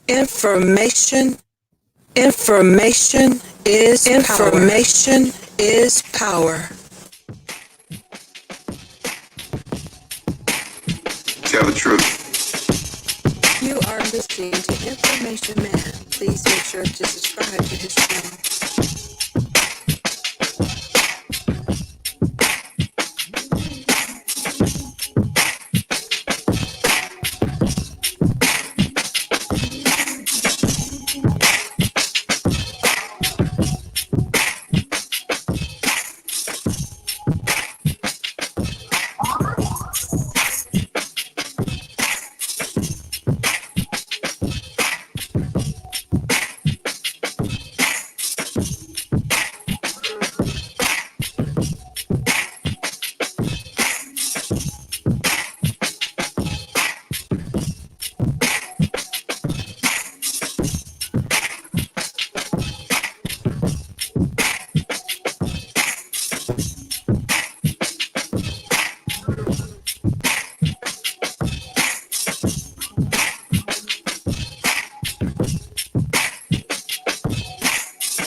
Information is power. Tell the truth. You are listening to Information Man. Please make sure to subscribe to his channel.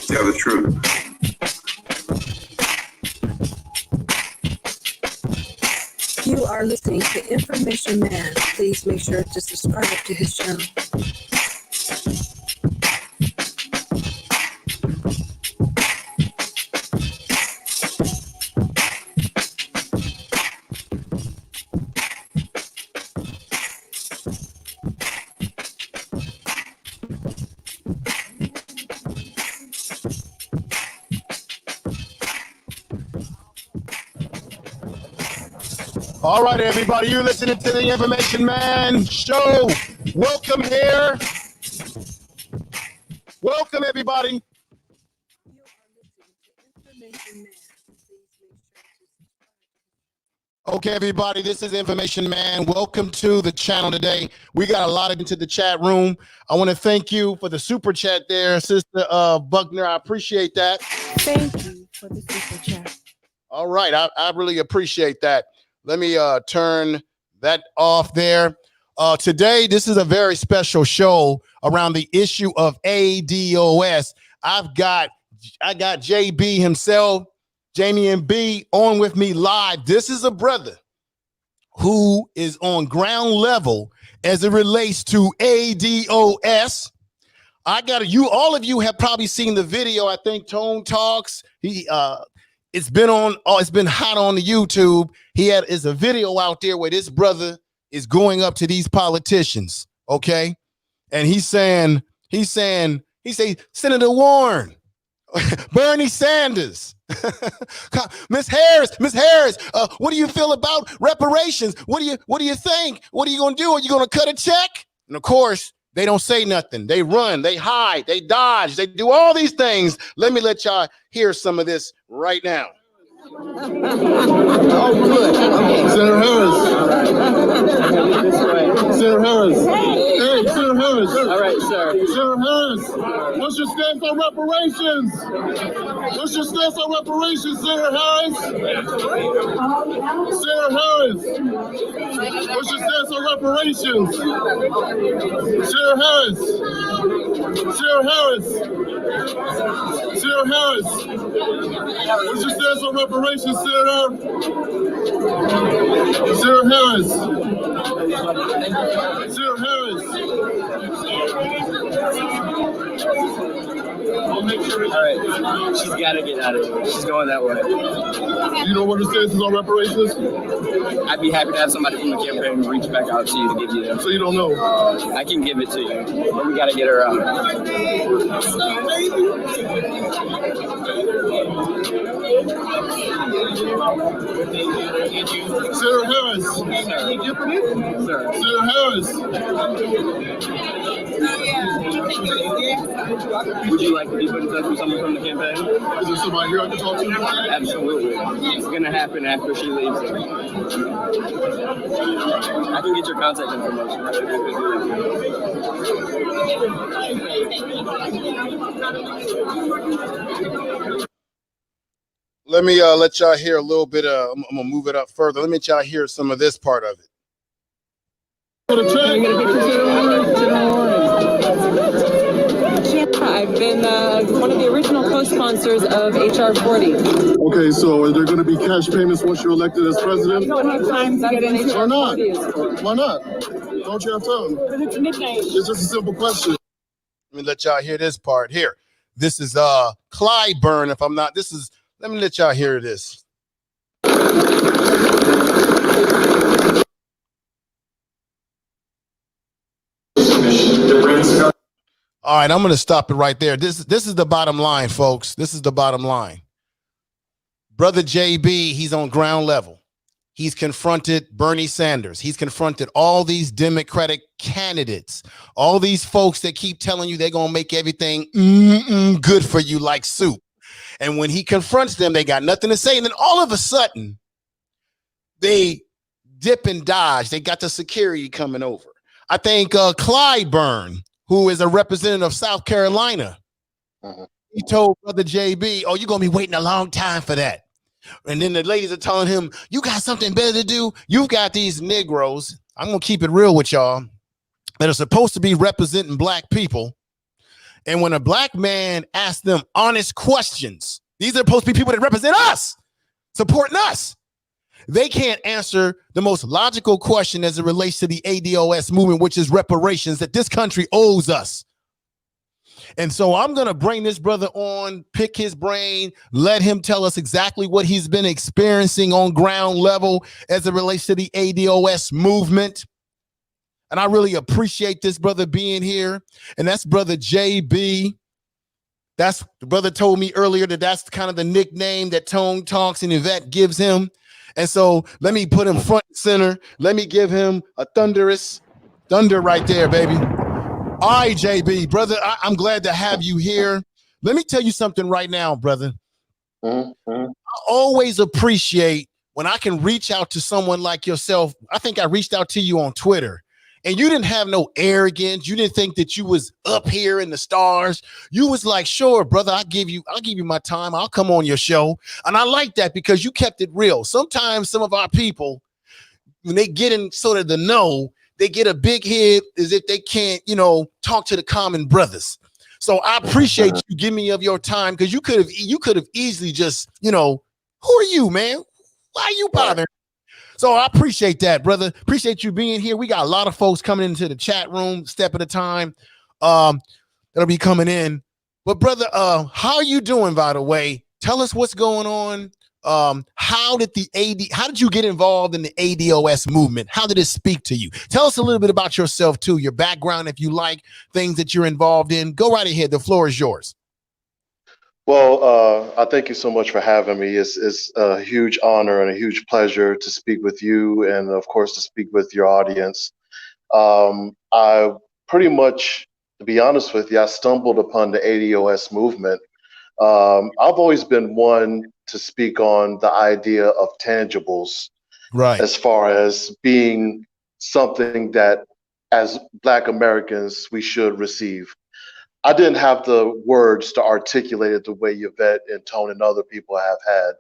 Tell the truth. You are listening to Information Man. Please make sure to subscribe to his channel. All right, everybody, you're listening to the Information Man Show. Welcome here. Welcome, everybody. Okay, everybody, this is Information Man. Welcome to the channel today. We got a lot into the chat room. I want to thank you for the super chat there, Sister Buckner. I appreciate that. Thank you for the super chat. All right, I really appreciate that. Let me turn that off there. Today, this is a very special show around the issue of ADOS. I got JB himself, Jameion B, on with me live. This is a brother who is on ground level as it relates to ADOS. All of you have probably seen the video. I think Tone Talks. It's been hot on the YouTube. Is a video out there where this brother is going up to these politicians, okay? And he's saying, Senator Warren, Bernie Sanders, Miss Harris, what do you feel about reparations? What do you think? What are you gonna do? Are you gonna cut a check? And of course, they don't say nothing. They run, they hide, they dodge, they do all these things. Let me let y'all hear some of this right now. Oh, good. Okay. Senator Harris. Senator Harris. Hey, Senator Harris. All right, sir. Senator Harris. What's your stance on reparations? What's your stance on reparations, Senator Harris? Senator Harris. What's your stance on reparations? Senator Harris. Senator Harris. Senator Harris. What's your stance on reparations, Senator? Senator Harris. Senator Harris. All right, she's got to get out of here. She's going that way. You know what the stance is on reparations? I'd be happy to have somebody from the campaign reach back out to you to give you them. So you don't know? I can give it to you, but we got to get her out. Senator Harris. Sir. Senator Harris. Would you like to be put in touch with someone from the campaign? Is there somebody here I can talk to? Absolutely. It's going to happen after she leaves. I can get your contact information. Let me let y'all hear a little bit. I'm gonna move it up further. Let me let y'all hear some of this part of it. been one of the original co-sponsors of HR 40. Okay, so are there going to be cash payments once you're elected as president? I don't have time to get into Why not? HR 40. Why not? Don't you have time? Because it's midnight. It's just a simple question. Let me let y'all hear this part here. This is Clyburn, if I'm not. Let me let y'all hear this. All right, I'm going to stop it right there. This is the bottom line, folks. This is the bottom line. Brother JB, he's on ground level. He's confronted Bernie Sanders. He's confronted all these Democratic candidates, all these folks that keep telling you they're going to make everything good for you like soup. And when he confronts them, they got nothing to say. And then all of a sudden, they dip and dodge. They got the security coming over. I think Clyburn, who is a representative of South Carolina, he told Brother JB, oh, you're going to be waiting a long time for that. And then the ladies are telling him, you got something better to do. You've got these Negroes. I'm going to keep it real with y'all that are supposed to be representing black people. And when a black man asks them honest questions, these are supposed to be people that represent us, supporting us. They can't answer the most logical question as it relates to the ADOS movement, which is reparations that this country owes us. And so I'm going to bring this brother on, pick his brain, let him tell us exactly what he's been experiencing on ground level as it relates to the ADOS movement. And I really appreciate this brother being here. And that's Brother JB. That's the brother told me earlier that that's kind of the nickname that Tone Talks and Yvette gives him. And so let me put him front and center. Let me give him a thunder right there, baby. All right, JB, brother, I'm glad to have you here. Let me tell you something right now, brother. I always appreciate when I can reach out to someone like yourself. I think I reached out to you on Twitter, and you didn't have no arrogance. You didn't think that you was up here in the stars. You was like, sure, brother, I'll give you my time. I'll come on your show. And I like that because you kept it real. Sometimes some of our people, when they get in sort of the know, they get a big head as if they can't, talk to the common brothers. So I appreciate you giving me of your time because you could have easily just, who are you, man? Why are you bothering? So I appreciate that, brother. Appreciate you being here. We got a lot of folks coming into the chat room, step at a time. That'll be coming in. But brother, how are you doing, by the way? Tell us what's going on. How did you get involved in the ADOS movement? How did it speak to you? Tell us a little bit about yourself too, your background, if you like, things that you're involved in. Go right ahead. The floor is yours. Well, I thank you so much for having me. It's a huge honor and a huge pleasure to speak with you and, of course, to speak with your audience. I pretty much, to be honest with you, I stumbled upon the ADOS movement. I've always been one to speak on the idea of tangibles, right, as far as being something that, as Black Americans, we should receive. I didn't have the words to articulate it the way Yvette and Tone and other people have had.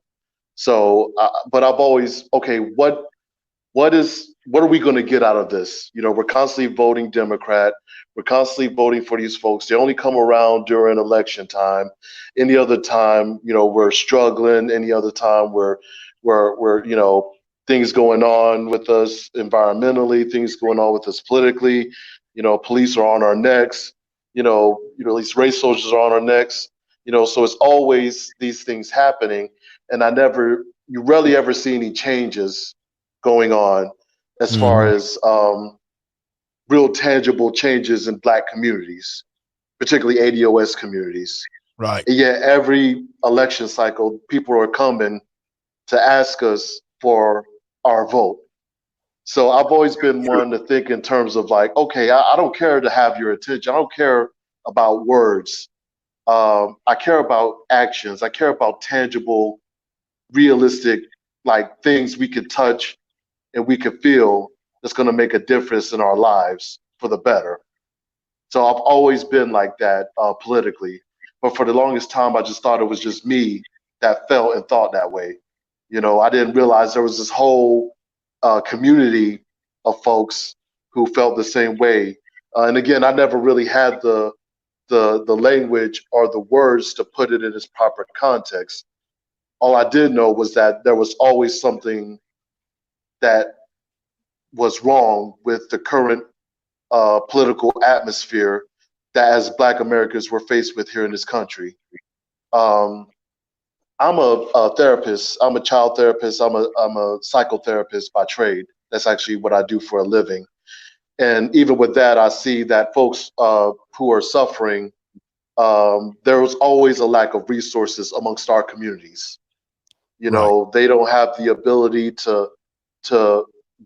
So, but I've always, okay, what are we going to get out of this? We're constantly voting Democrat. We're constantly voting for these folks. They only come around during election time. Any other time, we're struggling. Any other time, we're things going on with us environmentally, things going on with us politically. Police are on our necks. At least race soldiers are on our necks. So it's always these things happening, and you rarely ever see any changes going on as far as real tangible changes in Black communities, particularly ADOS communities. Right. And yet every election cycle, people are coming to ask us for our vote. So I've always been one to think in terms of like, okay, I don't care to have your attention. I don't care about words. I care about actions. I care about tangible, realistic, like things we could touch and we could feel that's going to make a difference in our lives for the better. So I've always been like that politically. But for the longest time, I just thought it was just me that felt and thought that way. I didn't realize there was this whole community of folks who felt the same way. And again, I never really had the the language or the words to put it in its proper context. All I did know was that there was always something that was wrong with the current political atmosphere that as Black Americans were faced with here in this country. I'm a therapist. I'm a child therapist. I'm a psychotherapist by trade. That's actually what I do for a living. And even with that, I see that folks who are suffering, there was always a lack of resources amongst our communities. You know, they don't have the ability to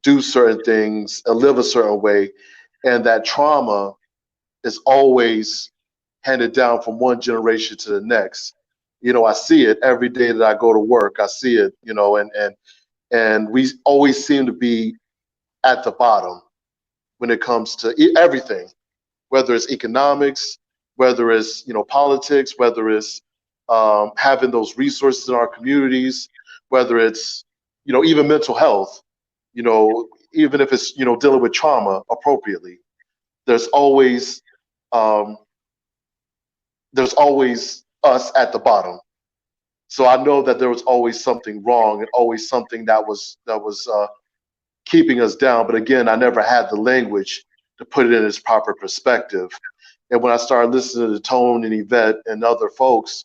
do certain things and live a certain way, and that trauma is always handed down from one generation to the next. You know, I see it every day that I go to work. I see it, you know, and we always seem to be at the bottom when it comes to everything, whether it's economics, whether it's, you know, politics, whether it's having those resources in our communities, whether it's, you know, even mental health, you know, even if it's, you know, dealing with trauma appropriately, there's always us at the bottom. So I know that there was always something wrong and always something that was keeping us down. But again, I never had the language to put it in its proper perspective. And when I started listening to Tone and Yvette and other folks,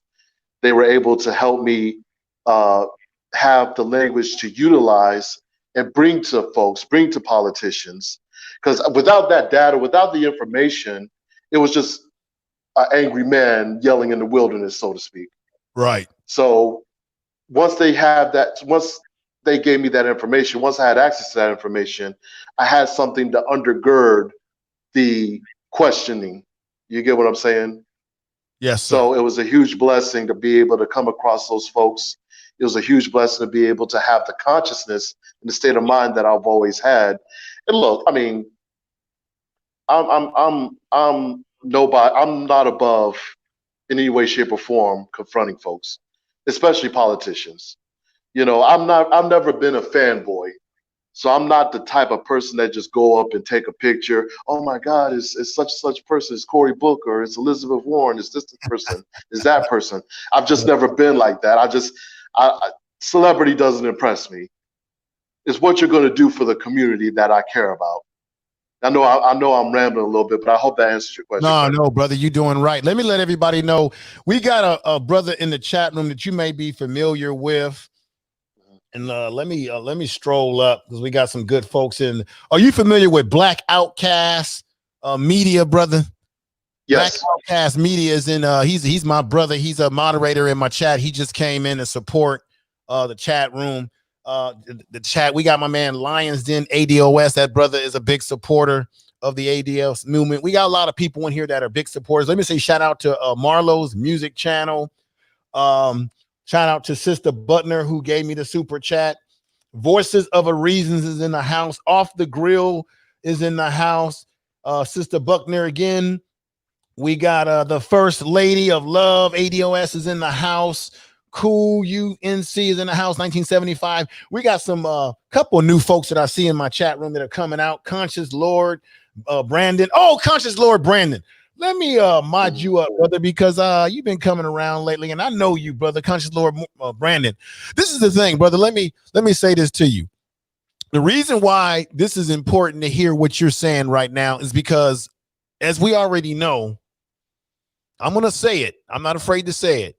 they were able to help me have the language to utilize and bring to folks, bring to politicians. Because without that data, without the information, it was just an angry man yelling in the wilderness, so to speak. Right. So once they have that, once they gave me that information, once I had access to that information, I had something to undergird the questioning. You get what I'm saying? Yes. Sir. So it was a huge blessing to be able to come across those folks. It was a huge blessing to be able to have the consciousness and the state of mind that I've always had. And look, I mean, I'm nobody. I'm not above in any way, shape, or form confronting folks, especially politicians. You know, I've never been a fanboy. So I'm not the type of person that just go up and take a picture. Oh my God, it's such person. It's Cory Booker. It's Elizabeth Warren. It's this person. It's that person. I've just never been like that. Celebrity doesn't impress me. It's what you're going to do for the community that I care about. I know I'm rambling a little bit, but I hope that answers your question. No, brother, you're doing right. Let me let everybody know we got a brother in the chat room that you may be familiar with. And let me stroll up because we got some good folks in. Are you familiar with Black Outcast Media, brother? Yes. Black Outcast Media is in. He's my brother. He's a moderator in my chat. He just came in to support the chat room. The chat. We got my man Lions Den ADOS. That brother is a big supporter of the ADOS movement. We got a lot of people in here that are big supporters. Let me say shout out to Marlo's music channel. Shout out to Sister Butner who gave me the super chat. Voices of a Reasons is in the house. Off the Grill is in the house. Sister Buckner again. We got the First Lady of Love, ADOS, is in the house. Cool UNC is in the house, 1975. We got some couple new folks that I see in my chat room that are coming out. Conscious Lord Brandon. Oh, Conscious Lord Brandon. Let me mod you up, brother, because you've been coming around lately, and I know you, brother. Conscious Lord Brandon. This is the thing, brother. Let me say this to you. The reason why this is important to hear what you're saying right now is because, as we already know, I'm gonna say it. I'm not afraid to say it.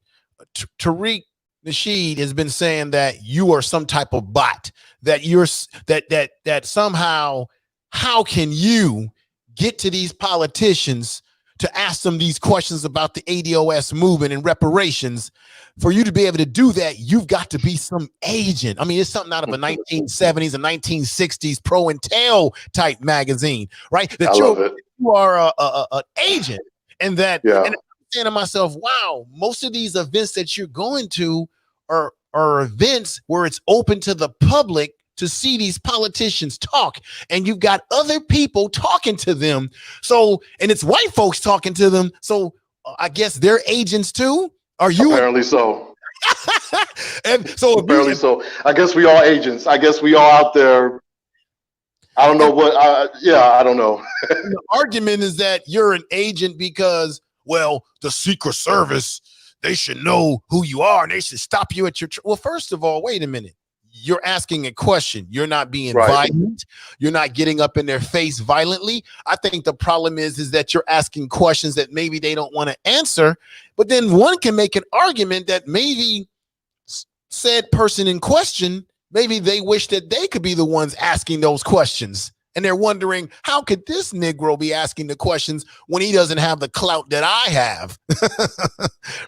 Tariq Nasheed has been saying that you are some type of bot. That you're that somehow. How can you get to these politicians to ask them these questions about the ADOS movement and reparations? For you to be able to do that, you've got to be some agent. I mean, it's something out of a 1970s and 1960s pro and tail type magazine, right? That you are an agent, and that. Yeah. And I'm saying to myself, wow, most of these events that you're going to are events where it's open to the public to see these politicians talk, and you've got other people talking to them. So, and it's white folks talking to them. So I guess they're agents too. Are you? Apparently so. And so apparently so. I guess we all agents. I guess we all out there. I don't know what. I don't know. The argument is that you're an agent because well, the Secret Service, they should know who you are and they should stop you at your well, first of all, wait a minute. You're asking a question. You're not being violent. You're not getting up in their face violently. I think the problem is that you're asking questions that maybe they don't want to answer. But then one can make an argument that maybe said person in question, maybe they wish that they could be the ones asking those questions. And they're wondering, how could this Negro be asking the questions when he doesn't have the clout that I have?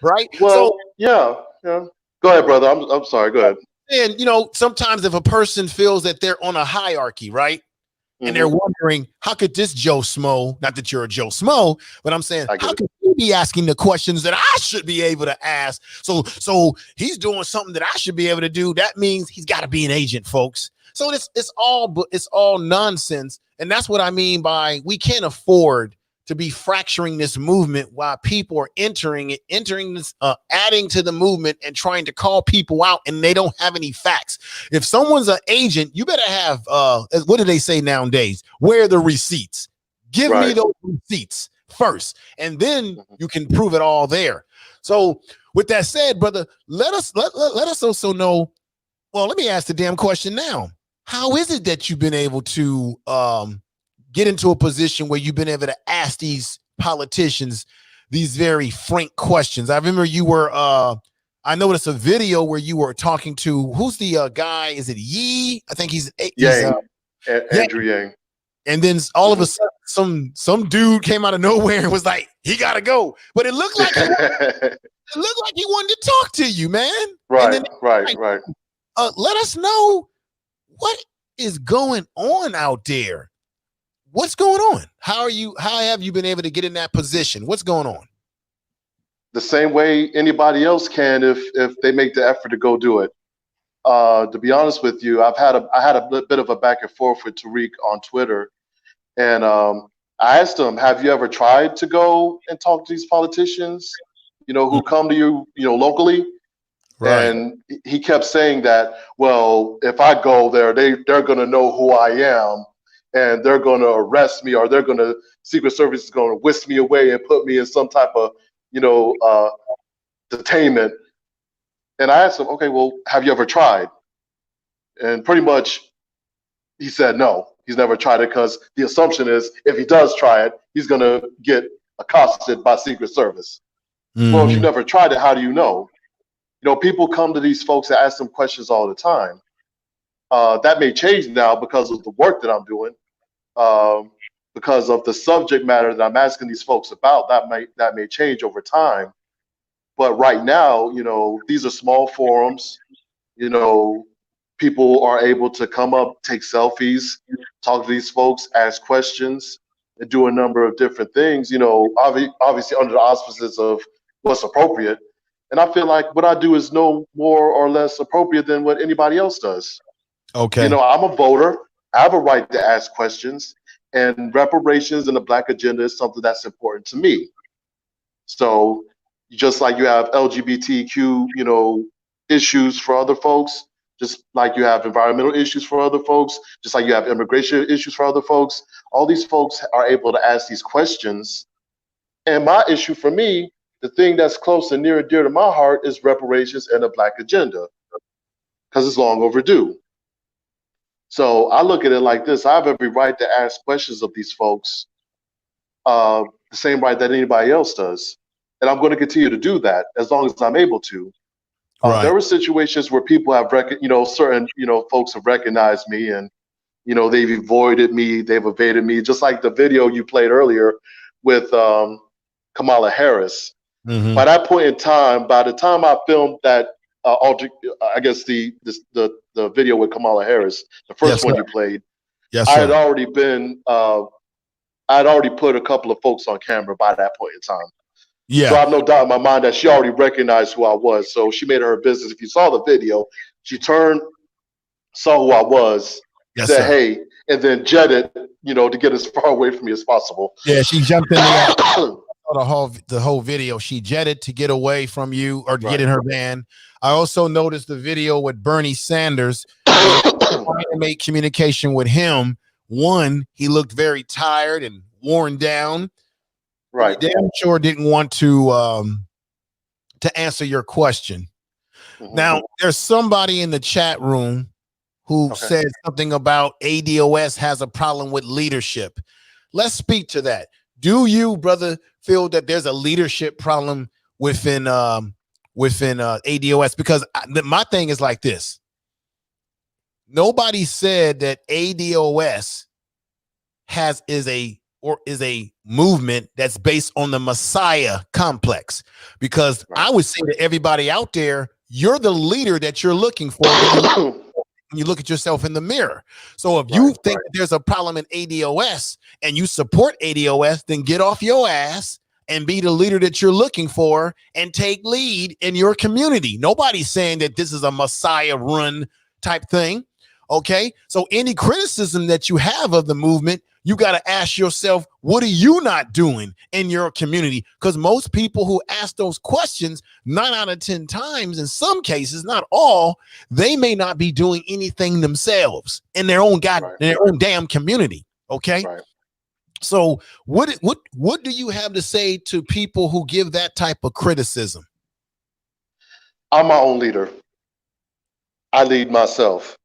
Right? Well, yeah. Go ahead, brother. I'm sorry. Go ahead. And, you know, sometimes if a person feels that they're on a hierarchy, right? And they're wondering, how could this Joe Smo, not that you're a Joe Smo, but I'm saying, how could he be asking the questions that I should be able to ask? So he's doing something that I should be able to do. That means he's got to be an agent, folks. So it's all nonsense. And that's what I mean by we can't afford to be fracturing this movement while people are entering this, adding to the movement and trying to call people out, and they don't have any facts. If someone's an agent, you better have, what do they say nowadays? Where are the receipts? Give me those receipts first, and then you can prove it all there. So with that said, brother, let us also know, well, let me ask the damn question now. How is it that you've been able to, get into a position where you've been able to ask these politicians these very frank questions? I remember you were, I noticed a video where you were talking to, who's the guy? Is it Yee? I think he's Yang, Andrew Yang. And then all of a sudden, some dude came out of nowhere and was like, he got to go. But it looked like he wanted to talk to you, man. Right. Let us know what is going on out there. What's going on? How have you been able to get in that position? What's going on? The same way anybody else can if they make the effort to go do it. To be honest with you, I had a bit of a back and forth with Tariq on Twitter, and I asked him, "Have you ever tried to go and talk to these politicians, who come to you, locally?" Right. And he kept saying that, well, if I go there, they're going to know who I am. And they're going to arrest me, or Secret Service is going to whisk me away and put me in some type of, detainment. And I asked him, okay, well, have you ever tried? And pretty much he said no, he's never tried it, because the assumption is if he does try it, he's going to get accosted by Secret Service. Well, if you never tried it, how do you know? People come to these folks and ask them questions all the time. That may change now because of the work that I'm doing, because of the subject matter that I'm asking these folks about. That may change over time. But right now, these are small forums. People are able to come up, take selfies, talk to these folks, ask questions, and do a number of different things, obviously under the auspices of what's appropriate. And I feel like what I do is no more or less appropriate than what anybody else does. Okay. I'm a voter. I have a right to ask questions, and reparations and the Black agenda is something that's important to me. So just like you have LGBTQ, issues for other folks, just like you have environmental issues for other folks, just like you have immigration issues for other folks, all these folks are able to ask these questions. And my issue for me, the thing that's close and near and dear to my heart, is reparations and the Black agenda, because it's long overdue. So I look at it like this: I have every right to ask questions of these folks, the same right that anybody else does. And I'm going to continue to do that as long as I'm able to. There were situations where people have, certain, folks have recognized me, and, they've avoided me, they've evaded me, just like the video you played earlier with Kamala Harris. By that point in time, by the time I filmed that, I guess the video with Kamala Harris, the first one you played, I had already put a couple of folks on camera by that point in time. So I have no doubt in my mind that she already recognized who I was. So she made it her business. If you saw the video, she turned, saw who I was, said, hey, and then jetted, to get as far away from me as possible. Yeah, she jumped in the whole video. She jetted to get away from you, or to get in her van. I also noticed the video with Bernie Sanders trying to make communication with him. One, he looked very tired and worn down. Right. damn sure didn't want to answer your question. Now, there's somebody in the chat room who said something about ADOS has a problem with leadership. Let's speak to that. Do you, brother, feel that there's a leadership problem within ADOS? Because my thing is like this. Nobody said that ADOS is a movement that's based on the Messiah complex. Because I would say to everybody out there, you're the leader that you're looking for when you look at yourself in the mirror. So if you think that there's a problem in ADOS and you support ADOS, then get off your ass and be the leader that you're looking for and take lead in your community. Nobody's saying that this is a Messiah run type thing. Okay. So any criticism that you have of the movement, you got to ask yourself, what are you not doing in your community? Because most people who ask those questions, 9 out of 10 times, in some cases, not all, they may not be doing anything themselves in their own their own damn community. Okay. So what do you have to say to people who give that type of criticism? I'm my own leader. I lead myself.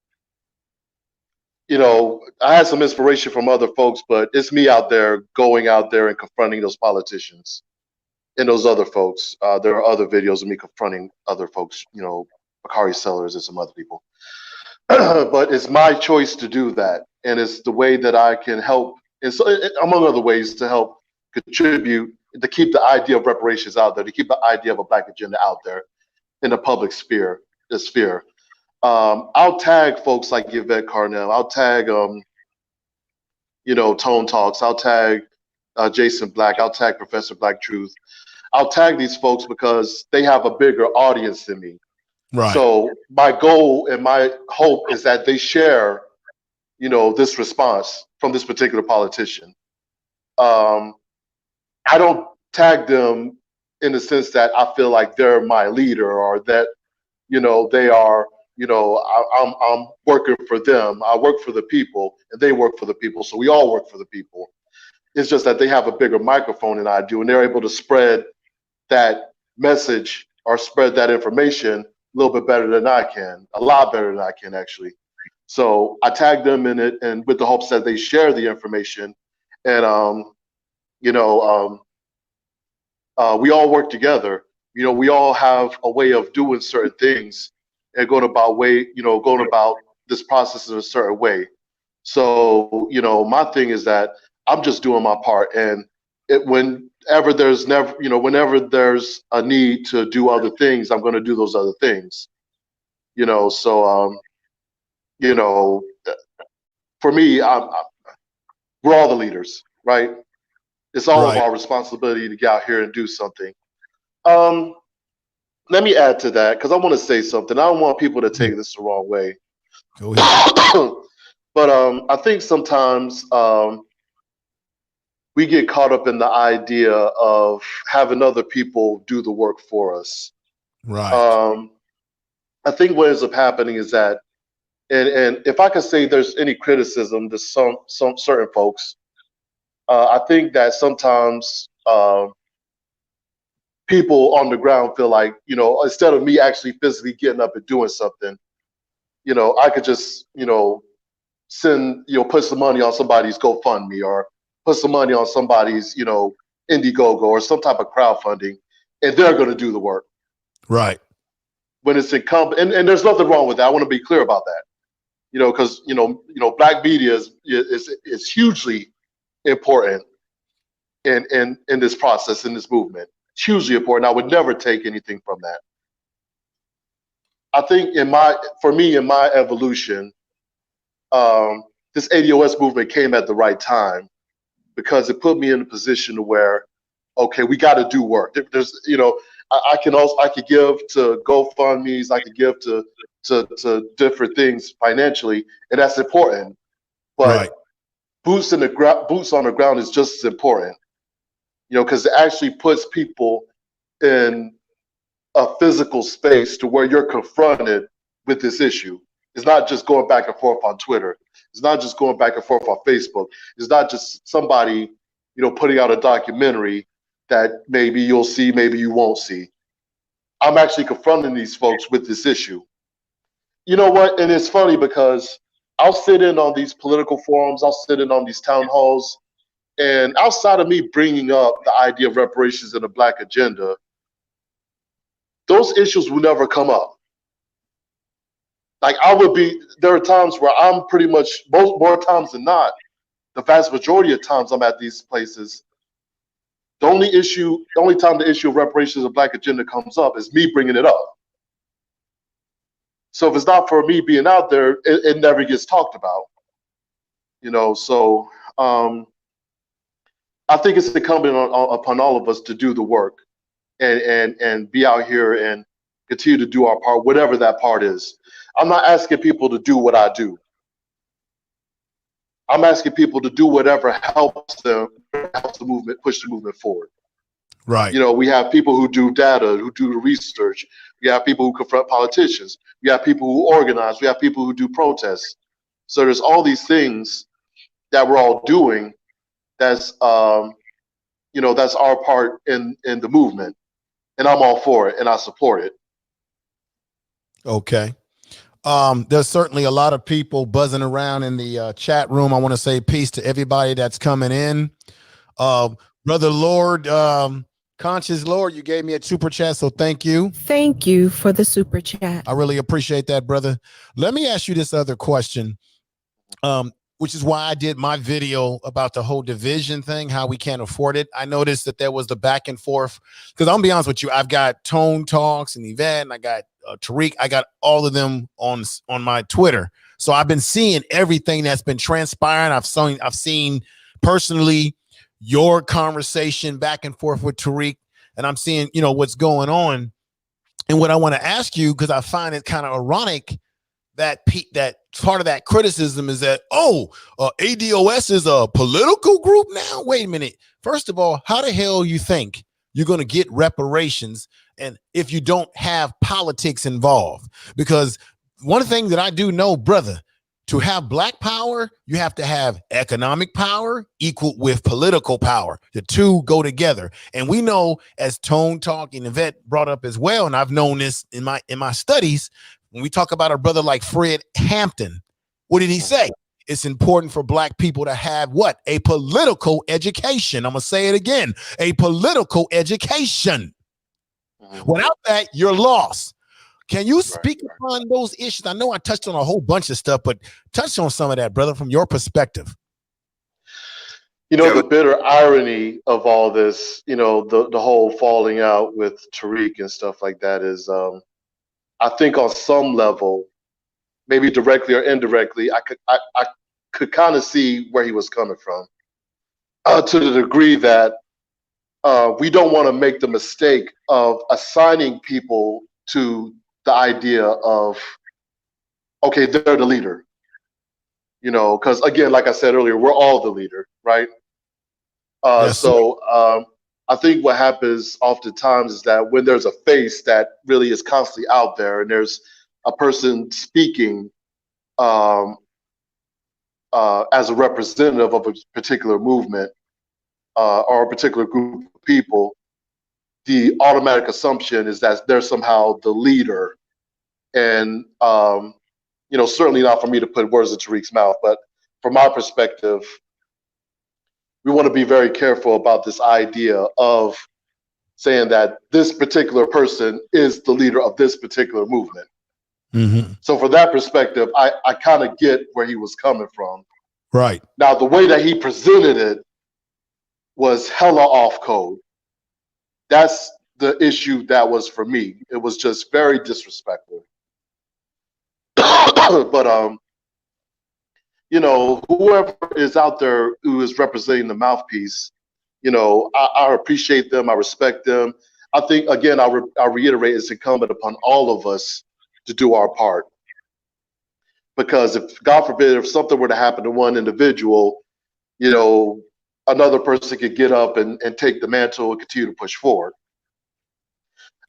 You know, I had some inspiration from other folks, but it's me out there going out there and confronting those politicians and those other folks. There are other videos of me confronting other folks, you know, Bakari Sellers and some other people. But it's my choice to do that. And it's the way that I can help, and so, among other ways, to help contribute, to keep the idea of reparations out there, to keep the idea of a Black agenda out there in the public sphere. I'll tag folks like Yvette Carnell. I'll tag, you know, Tone Talks. I'll tag Jason Black. I'll tag Professor Black Truth. I'll tag these folks because they have a bigger audience than me. Right. So my goal and my hope is that they share, you know, this response from this particular politician. I don't tag them in the sense that I feel like they're my leader or that, you know, they are, you know, I'm working for them. I work for the people and they work for the people. So we all work for the people. It's just that they have a bigger microphone than I do, and they're able to spread that message or spread that information a little bit better than I can, a lot better than I can actually. So I tag them in it, and with the hopes that they share the information, and you know, we all work together. You know, we all have a way of doing certain things and going about this process in a certain way. So, you know, my thing is that I'm just doing my part, and whenever there's a need to do other things, I'm going to do those other things. You know, so you know, for me, we're all the leaders, right? It's all of our responsibility to get out here and do something. Let me add to that because I want to say something. I don't want people to take this the wrong way. Go ahead. But I think sometimes we get caught up in the idea of having other people do the work for us. Right. I think what ends up happening is that, and if I could say there's any criticism to some certain folks, I think that sometimes people on the ground feel like, you know, instead of me actually physically getting up and doing something, you know, I could just, you know, put some money on somebody's GoFundMe or put some money on somebody's, you know, Indiegogo or some type of crowdfunding, and they're going to do the work. Right. When it's incumbent, and there's nothing wrong with that. I want to be clear about that. You know, because you know, Black media is hugely important in this process, in this movement. It's hugely important. I would never take anything from that. I think for me in my evolution, this ADOS movement came at the right time because it put me in a position where, okay, we got to do work. There's, you know, I could give to GoFundMe's, I could give to different things financially, and that's important. But boots on the ground is just as important, you know, because it actually puts people in a physical space to where you're confronted with this issue. It's not just going back and forth on Twitter. It's not just going back and forth on Facebook. It's not just somebody, you know, putting out a documentary that maybe you'll see, maybe you won't see. I'm actually confronting these folks with this issue. You know what? And it's funny because I'll sit in on these political forums, I'll sit in on these town halls, and outside of me bringing up the idea of reparations and the Black agenda, those issues will never come up. Like there are times where I'm pretty much, more times than not, the vast majority of times I'm at these places, the only time the issue of reparations and Black agenda comes up is me bringing it up. So if it's not for me being out there, it never gets talked about. You know, so I think it's incumbent upon all of us to do the work and be out here and continue to do our part, whatever that part is. I'm not asking people to do what I do. I'm asking people to do whatever helps the movement, push the movement forward. Right. You know, we have people who do data, who do the research. We have people who confront politicians. We have people who organize. We have people who do protests. So there's all these things that we're all doing. That's you know, that's our part in the movement, and I'm all for it, and I support it. Okay. There's certainly a lot of people buzzing around in the chat room. I want to say peace to everybody that's coming in. Brother Lord, Conscious Lord, you gave me a super chat, so thank you. Thank you for the super chat. I really appreciate that, brother. Let me ask you this other question, which is why I did my video about the whole division thing, how we can't afford it. I noticed that there was the back and forth, because I'm gonna be honest with you, I've got Tone Talks and Yvette, and I got Tariq. I got all of them on my Twitter. So I've been seeing everything that's been transpiring. I've seen personally your conversation back and forth with Tariq, and I'm seeing, you know, what's going on. And what I want to ask you, because I find it kind of ironic that part of that criticism is that, ADOS is a political group now. Wait a minute. First of all, how the hell you think you're going to get reparations and if you don't have politics involved? Because one thing that I do know, brother, to have Black power, you have to have economic power equal with political power. The two go together. And we know, as Tone Talk and Yvette brought up as well, and I've known this in my studies, when we talk about a brother like Fred Hampton, what did he say? It's important for Black people to have what? A political education. I'm going to say it again, a political education. Without that, you're lost. Can you speak upon those issues? I know I touched on a whole bunch of stuff, but touch on some of that, brother, from your perspective. You know, the bitter irony of all this, you know, the whole falling out with Tariq and stuff like that is, I think on some level, maybe directly or indirectly, I could kind of see where he was coming from, to the degree that we don't want to make the mistake of assigning people to the idea of, okay, they're the leader, you know, because again, like I said earlier, we're all the leader, right? Yes, so I think what happens oftentimes is that when there's a face that really is constantly out there and there's a person speaking as a representative of a particular movement or a particular group of people, the automatic assumption is that they're somehow the leader. And, you know, certainly not for me to put words in Tariq's mouth, but from my perspective, we want to be very careful about this idea of saying that this particular person is the leader of this particular movement. So for that perspective, I kind of get where he was coming from. Right. Now, the way that he presented it was hella off code. That's the issue that was for me. It was just very disrespectful. But you know, whoever is out there who is representing the mouthpiece, you know, I appreciate them. I respect them. I think, again, I reiterate, it's incumbent upon all of us to do our part. Because if, God forbid, if something were to happen to one individual, you know, another person could get up and take the mantle and continue to push forward.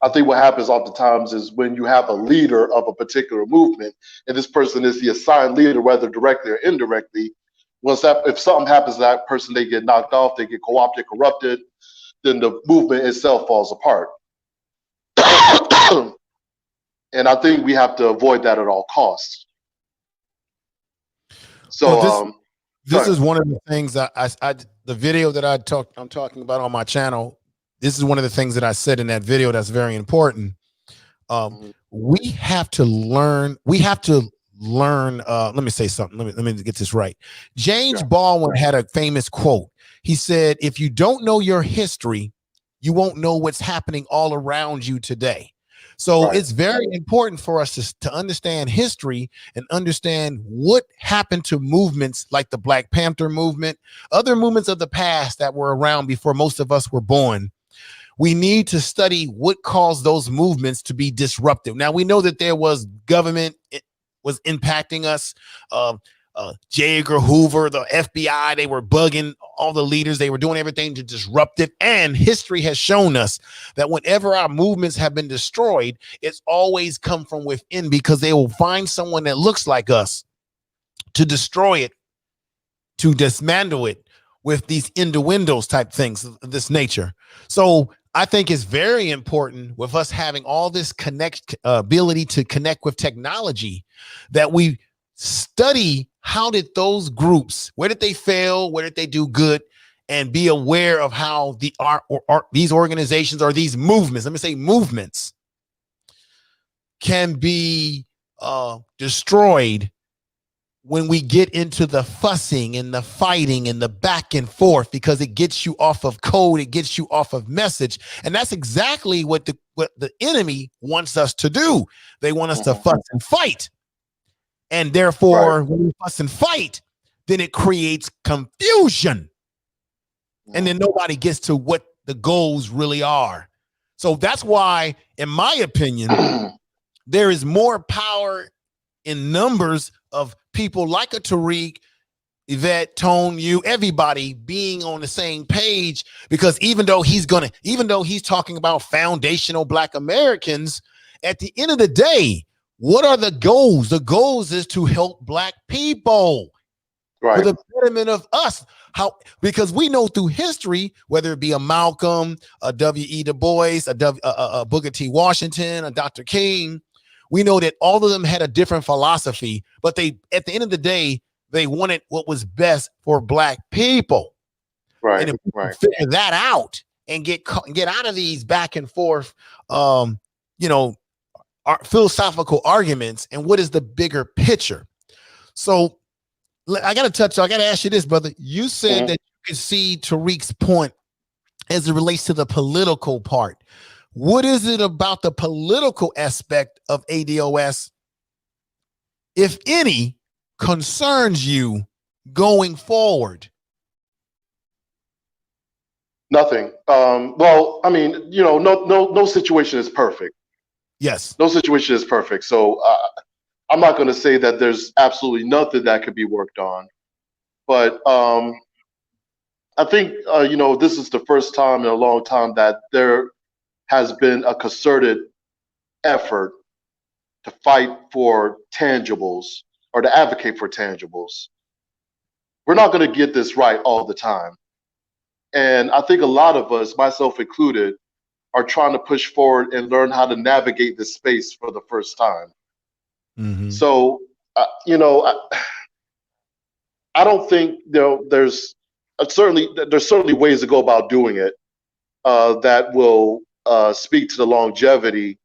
I think what happens oftentimes is when you have a leader of a particular movement, and this person is the assigned leader, whether directly or indirectly, if something happens to that person, they get knocked off, they get co-opted, corrupted, then the movement itself falls apart. And I think we have to avoid that at all costs. So Well, this sorry. is one of the things that the video that I'm talking about on my channel. This is one of the things that I said in that video that's very important. We have to learn. Let me say something. Let me get this right. James Baldwin had a famous quote. He said, "If you don't know your history, you won't know what's happening all around you today." So it's very important for us to understand history and understand what happened to movements like the Black Panther movement, other movements of the past that were around before most of us were born. We need to study what caused those movements to be disruptive. Now, we know that there was government was impacting us. J. Edgar Hoover, the FBI, they were bugging all the leaders. They were doing everything to disrupt it. And history has shown us that whenever our movements have been destroyed, it's always come from within, because they will find someone that looks like us to destroy it, to dismantle it with these innuendos type things of this nature. So I think it's very important with us having all this ability to connect with technology, that we study how did those groups, where did they fail, where did they do good, and be aware of how these organizations or these movements, let me say movements, can be destroyed when we get into the fussing and the fighting and the back and forth, because it gets you off of code, it gets you off of message. And that's exactly what the enemy wants us to do. They want us to fuss and fight. And therefore, when we fuss and fight, then it creates confusion. And then nobody gets to what the goals really are. So that's why, in my opinion, there is more power in numbers of people like a Tariq, Yvette, Tone, you, everybody being on the same page. Because even though he's talking about foundational Black Americans, at the end of the day, what are the goals? The goals is to help Black people for the betterment of us. Because we know through history, whether it be a Malcolm, a W.E. Du Bois, a Booker T. Washington, a Dr. King, we know that all of them had a different philosophy, but at the end of the day, they wanted what was best for Black people. And if we can figure that out and get out of these back and forth, philosophical arguments, and what is the bigger picture. So I got to ask you this, brother. You said that you could see Tariq's point as it relates to the political part. What is it about the political aspect of ADOS, if any, concerns you going forward? Nothing. Well, I mean, no situation is perfect. Yes. No situation is perfect. So I'm not going to say that there's absolutely nothing that could be worked on. But I think, this is the first time in a long time that there has been a concerted effort to fight for tangibles, or to advocate for tangibles. We're not going to get this right all the time. And I think a lot of us, myself included, are trying to push forward and learn how to navigate this space for the first time. So, I don't think there's certainly ways to go about doing it that will speak to the longevity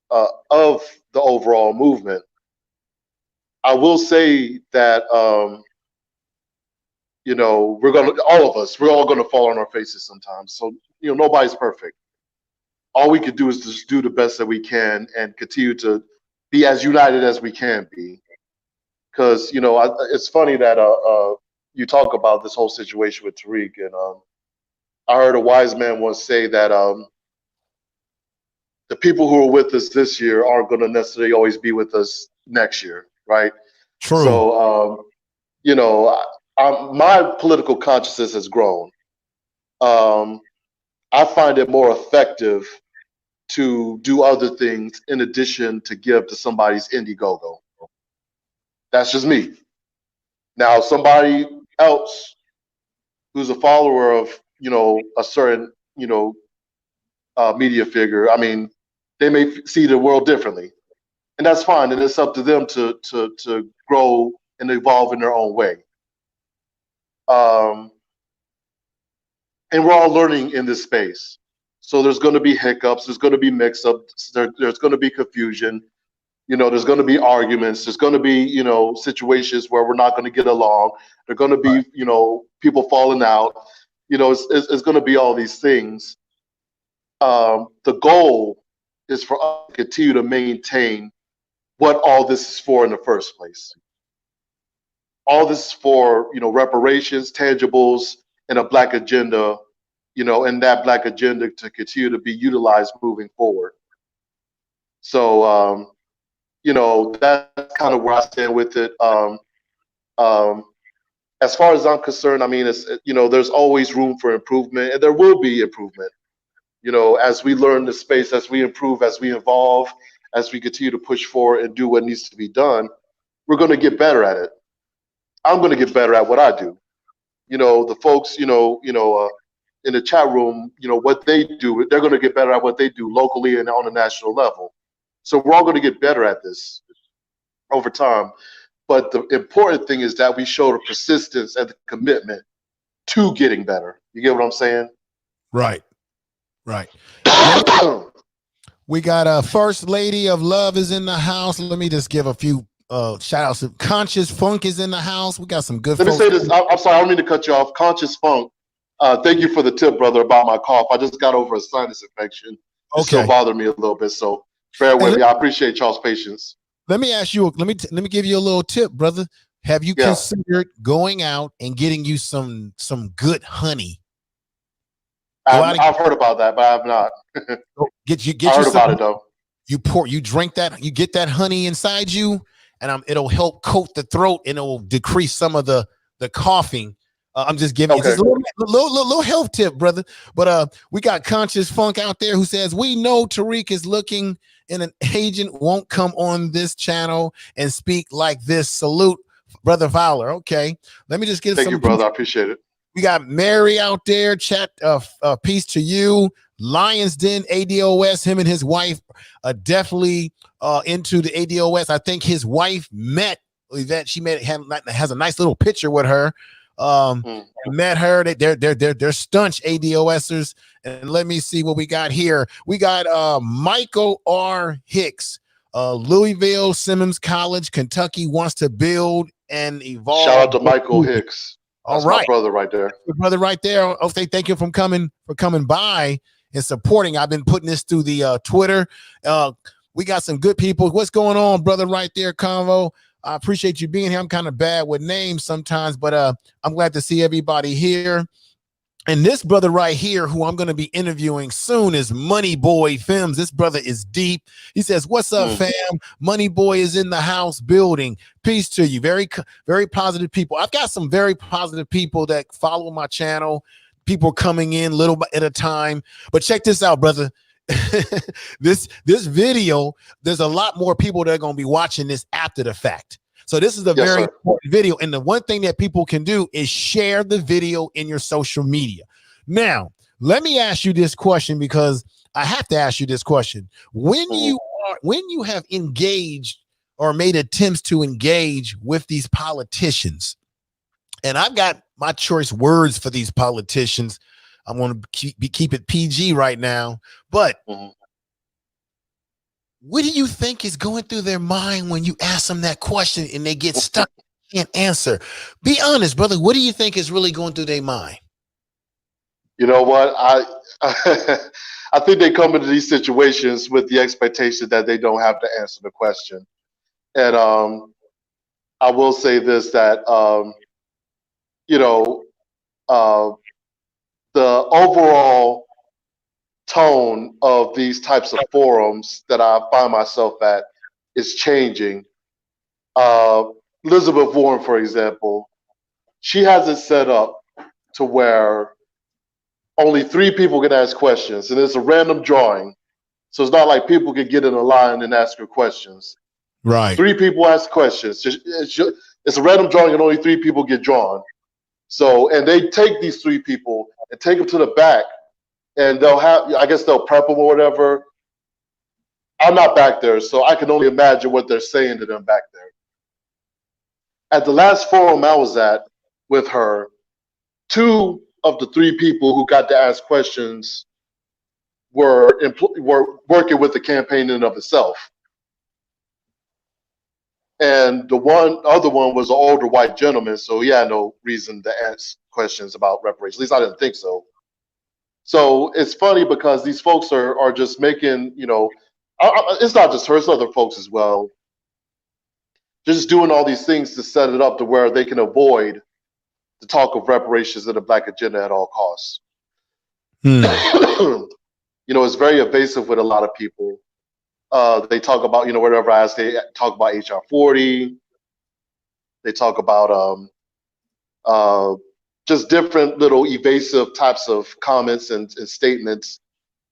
of the overall movement. I will say that we're all gonna fall on our faces sometimes. So nobody's perfect. All we could do is just do the best that we can and continue to be as united as we can be. Because it's funny that you talk about this whole situation with Tariq, and I heard a wise man once say that the people who are with us this year aren't going to necessarily always be with us next year, right? True. So my political consciousness has grown. I find it more effective to do other things in addition to give to somebody's Indiegogo. That's just me. Now, somebody else who's a follower of, a certain media figure. I mean, they may see the world differently, and that's fine. And it's up to them to grow and evolve in their own way. And we're all learning in this space. So there's going to be hiccups. There's going to be mix-ups. There's going to be confusion. There's going to be arguments. There's going to be, situations where we're not going to get along. There's going to be, people falling out. It's going to be all these things. The goal is for us to continue to maintain what all this is for in the first place. All this is for, reparations, tangibles, and a Black agenda, and that Black agenda to continue to be utilized moving forward. So, that's kind of where I stand with it. As far as I'm concerned, I mean, there's always room for improvement, and there will be improvement. As we learn the space, as we improve, as we evolve, as we continue to push forward and do what needs to be done, we're going to get better at it. I'm going to get better at what I do. The folks, in the chat room, what they do, they're going to get better at what they do locally and on a national level. So we're all going to get better at this over time. But the important thing is that we show the persistence and the commitment to getting better. You get what I'm saying? Right. We got First Lady of Love is in the house. Let me just give a few shout outs. Conscious Funk is in the house. We got some good Let me say this. I'm sorry, I don't mean to cut you off. Conscious Funk, thank you for the tip, brother, about my cough. I just got over a sinus infection. It still bothered me a little bit, so bear with me. I appreciate y'all's patience. Let me ask you, let me give you a little tip, brother. Have you considered going out and getting you some good honey? I've heard about that, but I have not. I heard about it though. You drink that, you get that honey inside you, and it'll help coat the throat and it will decrease some of the coughing. I'm just giving you just a little health tip, brother. But we got Conscious Funk out there who says, we know Tariq is looking and an agent won't come on this channel and speak like this. Salute, brother Fowler. Okay. Let me just get Thank you, brother. I appreciate it. We got Mary out there. Chat, peace to you. Lions Den ADOS, him and his wife are definitely into the ADOS. I think his wife met Yvette. She has a nice little picture with her. Met her. They're stunch ADOSers. And let me see what we got here. We got Michael R. Hicks, Louisville Simmons College, Kentucky, wants to build and evolve. Shout out to Michael Hicks. That's my brother right there. Brother right there. I'll say thank you for coming by and supporting. I've been putting this through the Twitter. We got some good people. What's going on, brother, right there, Convo? I appreciate you being here. I'm kind of bad with names sometimes, but I'm glad to see everybody here. And this brother right here, who I'm going to be interviewing soon, is Money Boy Films. This brother is deep. He says, what's up, fam? Money Boy is in the house building. Peace to you. Very, very positive people. I've got some very positive people that follow my channel. People coming in little bit at a time. But check this out, brother. This video, there's a lot more people that are going to be watching this after the fact. So this is a very important video. And the one thing that people can do is share the video in your social media. Now, let me ask you this question, because I have to ask you this question. When you have engaged or made attempts to engage with these politicians, and I've got my choice words for these politicians, I'm going to keep it PG right now, but what do you think is going through their mind when you ask them that question and they get stuck and can't answer? Be honest, brother. What do you think is really going through their mind? You know what? I think they come into these situations with the expectation that they don't have to answer the question. And I will say this, that, the overall tone of these types of forums that I find myself at is changing. Elizabeth Warren, for example, she has it set up to where only 3 people can ask questions, and it's a random drawing. So it's not like people can get in a line and ask her questions. Right. 3 people ask questions. It's a random drawing, and only 3 people get drawn. So, and they take these 3 people and take them to the back and I guess they'll prep them or whatever. I'm not back there, so I can only imagine what they're saying to them back there. At the last forum I was at with her, 2 of the 3 people who got to ask questions were working with the campaign in and of itself. And the other one was an older white gentleman, so he had no reason to ask questions about reparations. At least I didn't think so. So it's funny because these folks are just making, it's not just her, it's other folks as well. They're just doing all these things to set it up to where they can avoid the talk of reparations and the Black agenda at all costs. It's very evasive with a lot of people. They talk about, whatever I ask, they talk about HR 40. They talk about just different little evasive types of comments and statements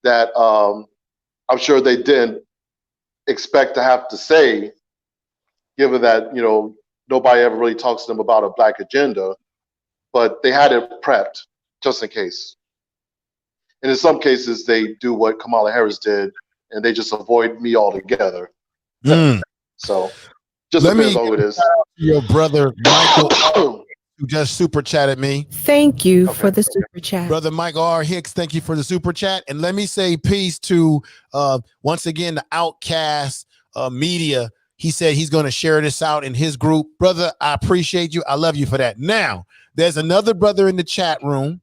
that I'm sure they didn't expect to have to say, given that, nobody ever really talks to them about a Black agenda, but they had it prepped just in case. And in some cases, they do what Kamala Harris did, and they just avoid me altogether. So just depends on who it is. Your brother Michael, who just super chatted me. Thank you for the super chat. Brother Michael R. Hicks, thank you for the super chat. And let me say peace to, once again, the Outcast Media. He said he's going to share this out in his group. Brother, I appreciate you. I love you for that. Now, there's another brother in the chat room.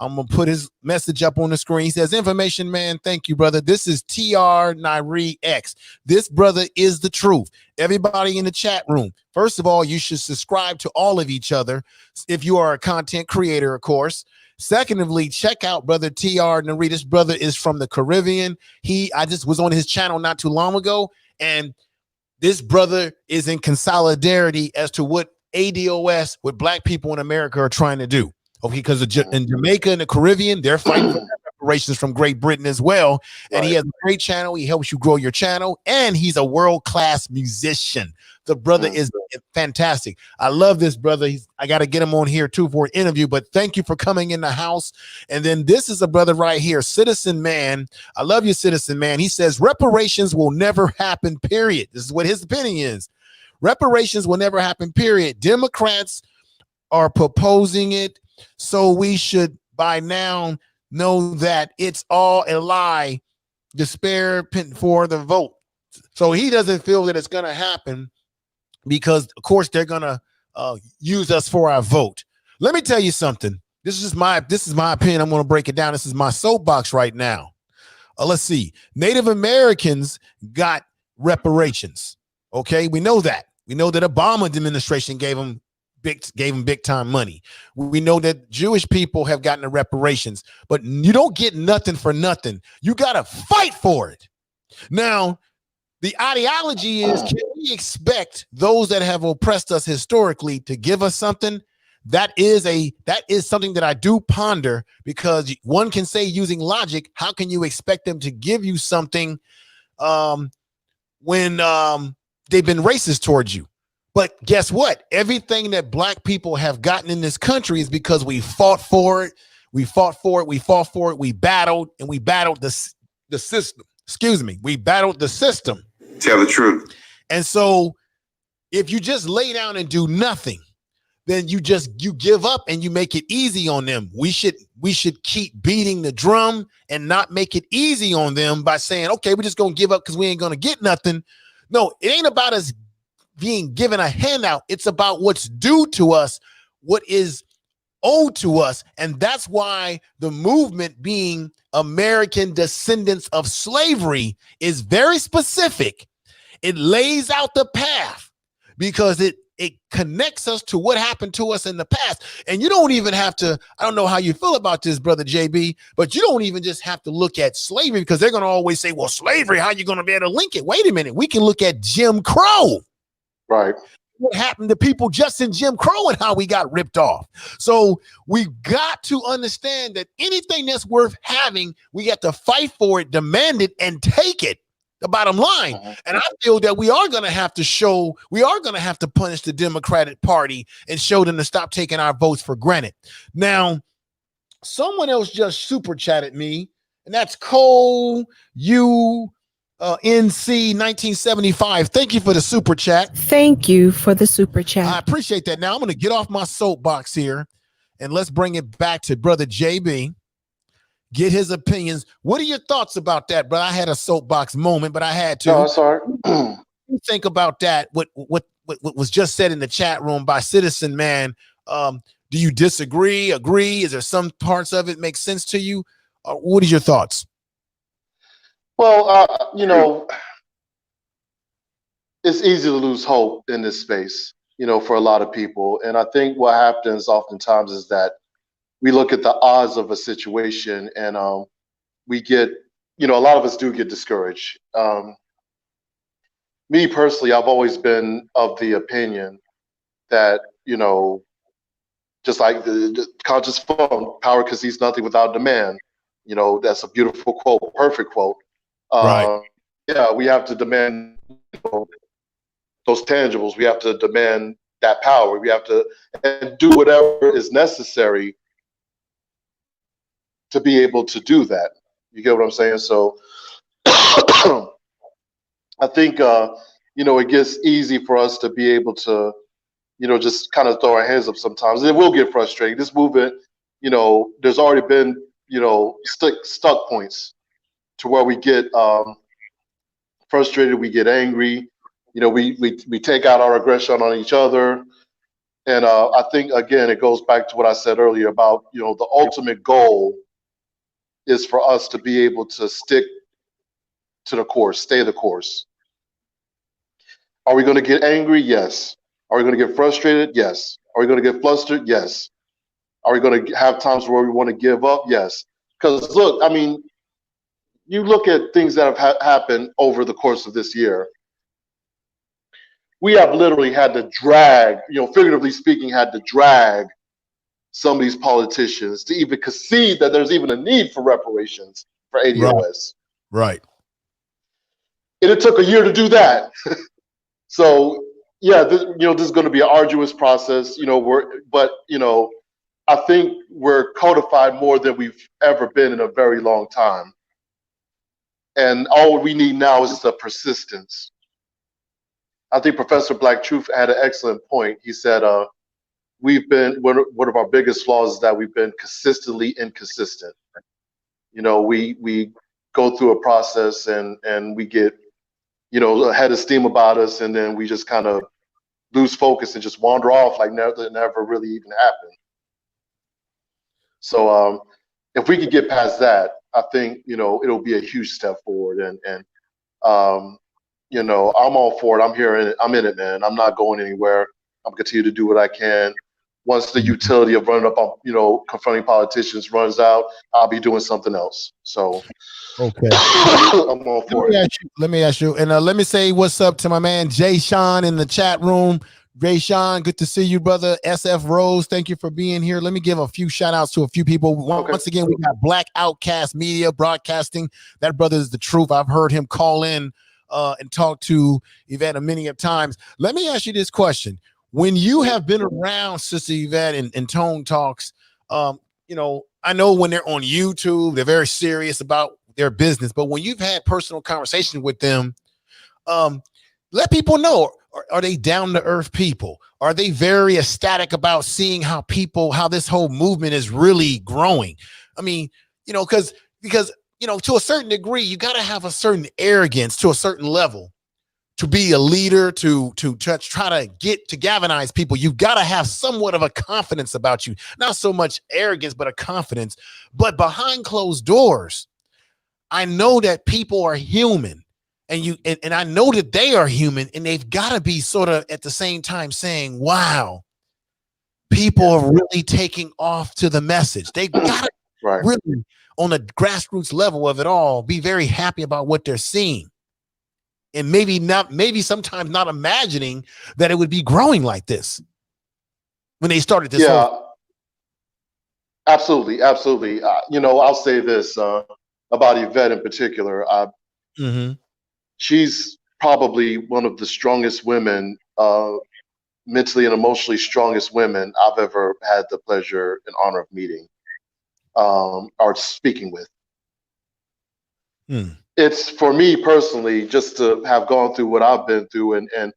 I'm going to put his message up on the screen. He says, information man, thank you, brother. This is TR Nairi X. This brother is the truth. Everybody in the chat room, first of all, you should subscribe to all of each other if you are a content creator, of course. Secondly, check out brother TR Nairi. This brother is from the Caribbean. I just was on his channel not too long ago, and this brother is in consolidarity as to what ADOS, what Black people in America are trying to do. Okay, because in Jamaica and the Caribbean, they're fighting for reparations from Great Britain as well. And he has a great channel. He helps you grow your channel, and he's a world-class musician. The brother is fantastic. I love this brother. I got to get him on here too for an interview, but thank you for coming in the house. And then this is a brother right here, Citizen Man. I love you, Citizen Man. He says reparations will never happen, period. This is what his opinion is. Reparations will never happen, period. Democrats are proposing it, so we should by now know that it's all a lie, despair for the vote. So he doesn't feel that it's going to happen because, of course, they're going to use us for our vote. Let me tell you something. This is my opinion. I'm going to break it down. This is my soapbox right now. Let's see. Native Americans got reparations. Okay, we know that. We know that Obama administration gave them big time money. We know that Jewish people have gotten the reparations, but you don't get nothing for nothing. You got to fight for it. Now, the ideology is, can we expect those that have oppressed us historically to give us something? That is something that I do ponder, because one can say, using logic, how can you expect them to give you something when they've been racist towards you? But guess what? Everything that Black people have gotten in this country is because we fought for it. We fought for it. We fought for it. We battled, and we battled the system. Excuse me. We battled the system. Tell the truth. And so if you just lay down and do nothing, then you give up and you make it easy on them. We should keep beating the drum and not make it easy on them by saying, okay, we're just going to give up because we ain't going to get nothing. No, it ain't about us being given a handout. It's about what's due to us, what is owed to us. And that's why the movement, being American descendants of slavery, is very specific. It lays out the path because it connects us to what happened to us in the past. And you don't even have to, I don't know how you feel about this, brother JB, but you don't even just have to look at slavery, because they're going to always say, well, slavery, how are you going to be able to link it? Wait a minute. We can look at Jim Crow. Right. What happened to people just in Jim Crow and how we got ripped off. So we got to understand that anything that's worth having, we got to fight for it, demand it, and take it. The bottom line. And I feel that we are going to have to punish the Democratic Party and show them to stop taking our votes for granted. Now, someone else just super chatted me. and that's Cole NC 1975. Thank you for the super chat. Thank you for the super I chat. appreciate that. Now I'm going to get off my soapbox here, and let's bring it back to Brother JB. Get his opinions. What are your thoughts about that, brother? I had a soapbox moment, but I had to. No, it's all right. What do you think about that? What was just said in the chat room by Citizen Man? Do you disagree? Agree? Is there some parts of it make sense to you? What are your thoughts? Well, you know, it's easy to lose hope in this space, you know, for a lot of people. And I think what happens oftentimes is that we look at the odds of a situation and we get, you know, a lot of us do get discouraged. Me personally, I've always been of the opinion that, you know, just like the conscious phone, power concedes nothing without demand. You know, that's a beautiful quote, perfect quote. Right. Yeah, we have to demand, you know, those tangibles. We have to demand that power. We have to do whatever is necessary to be able to do that. You get what I'm saying? So I think, you know, it gets easy for us to be able to, you know, just kind of throw our hands up sometimes. It will get frustrating. This movement, you know, there's already been, you know, stuck points to where we get frustrated, we get angry, you know, we take out our aggression on each other. And I think, again, it goes back to what I said earlier about, you know, the ultimate goal is for us to be able to stick to the course, stay the course. Are we going to get angry? Yes. Are we going to get frustrated? Yes. Are we going to get flustered? Yes. Are we going to have times where we want to give up? Yes. Because look, I mean, you look at things that have happened over the course of this year. We have literally had to drag, you know, figuratively speaking, had to drag some of these politicians to even concede that there's even a need for reparations for ADOS. Right. And it took a year to do that. So yeah, you know, this is going to be an arduous process, you know, but you know, I think we're codified more than we've ever been in a very long time. And all we need now is the persistence. I think Professor Black Truth had an excellent point. He said, we've been, one of our biggest flaws is that we've been consistently inconsistent. You know, we go through a process and we get, you know, a head of steam about us, and then we just kind of lose focus and just wander off like never really even happened. So if we could get past that, I think, you know, it'll be a huge step forward. And you know, I'm all for it. I'm here in it. I'm in it, man. I'm not going anywhere. I'm continue to do what I can. Once the utility of running up on, you know, confronting politicians runs out, I'll be doing something else. So okay. I'm all for it. Let me ask you, and let me say what's up to my man Jay Sean in the chat room. Ray Sean, good to see you, brother. SF Rose, thank you for being here. Let me give a few shout outs to a few people. Once again, we got Black Outcast Media Broadcasting. That brother is the truth. I've heard him call in and talk to Yvette many of times. Let me ask you this question. When you have been around Sister Yvette and Tone Talks, you know, I know when they're on YouTube, they're very serious about their business, but when you've had personal conversations with them, let people know, are they down to earth people? Are they very ecstatic about seeing how this whole movement is really growing? I mean, you know, because, you know, to a certain degree, you got to have a certain arrogance to a certain level to be a leader, to try to galvanize people. You've got to have somewhat of a confidence about you, not so much arrogance, but a confidence. But behind closed doors, I know that people are human, and I know that they are human, and they've got to be sort of at the same time saying, wow, people are really taking off to the message. They got to really, on the grassroots level of it all, be very happy about what they're seeing. And maybe sometimes not imagining that it would be growing like this when they started this. Yeah, absolutely. You know, I'll say this about Yvette in particular. She's probably one of the strongest women, mentally and emotionally strongest women I've ever had the pleasure and honor of meeting or speaking with. It's for me personally, just to have gone through what I've been through and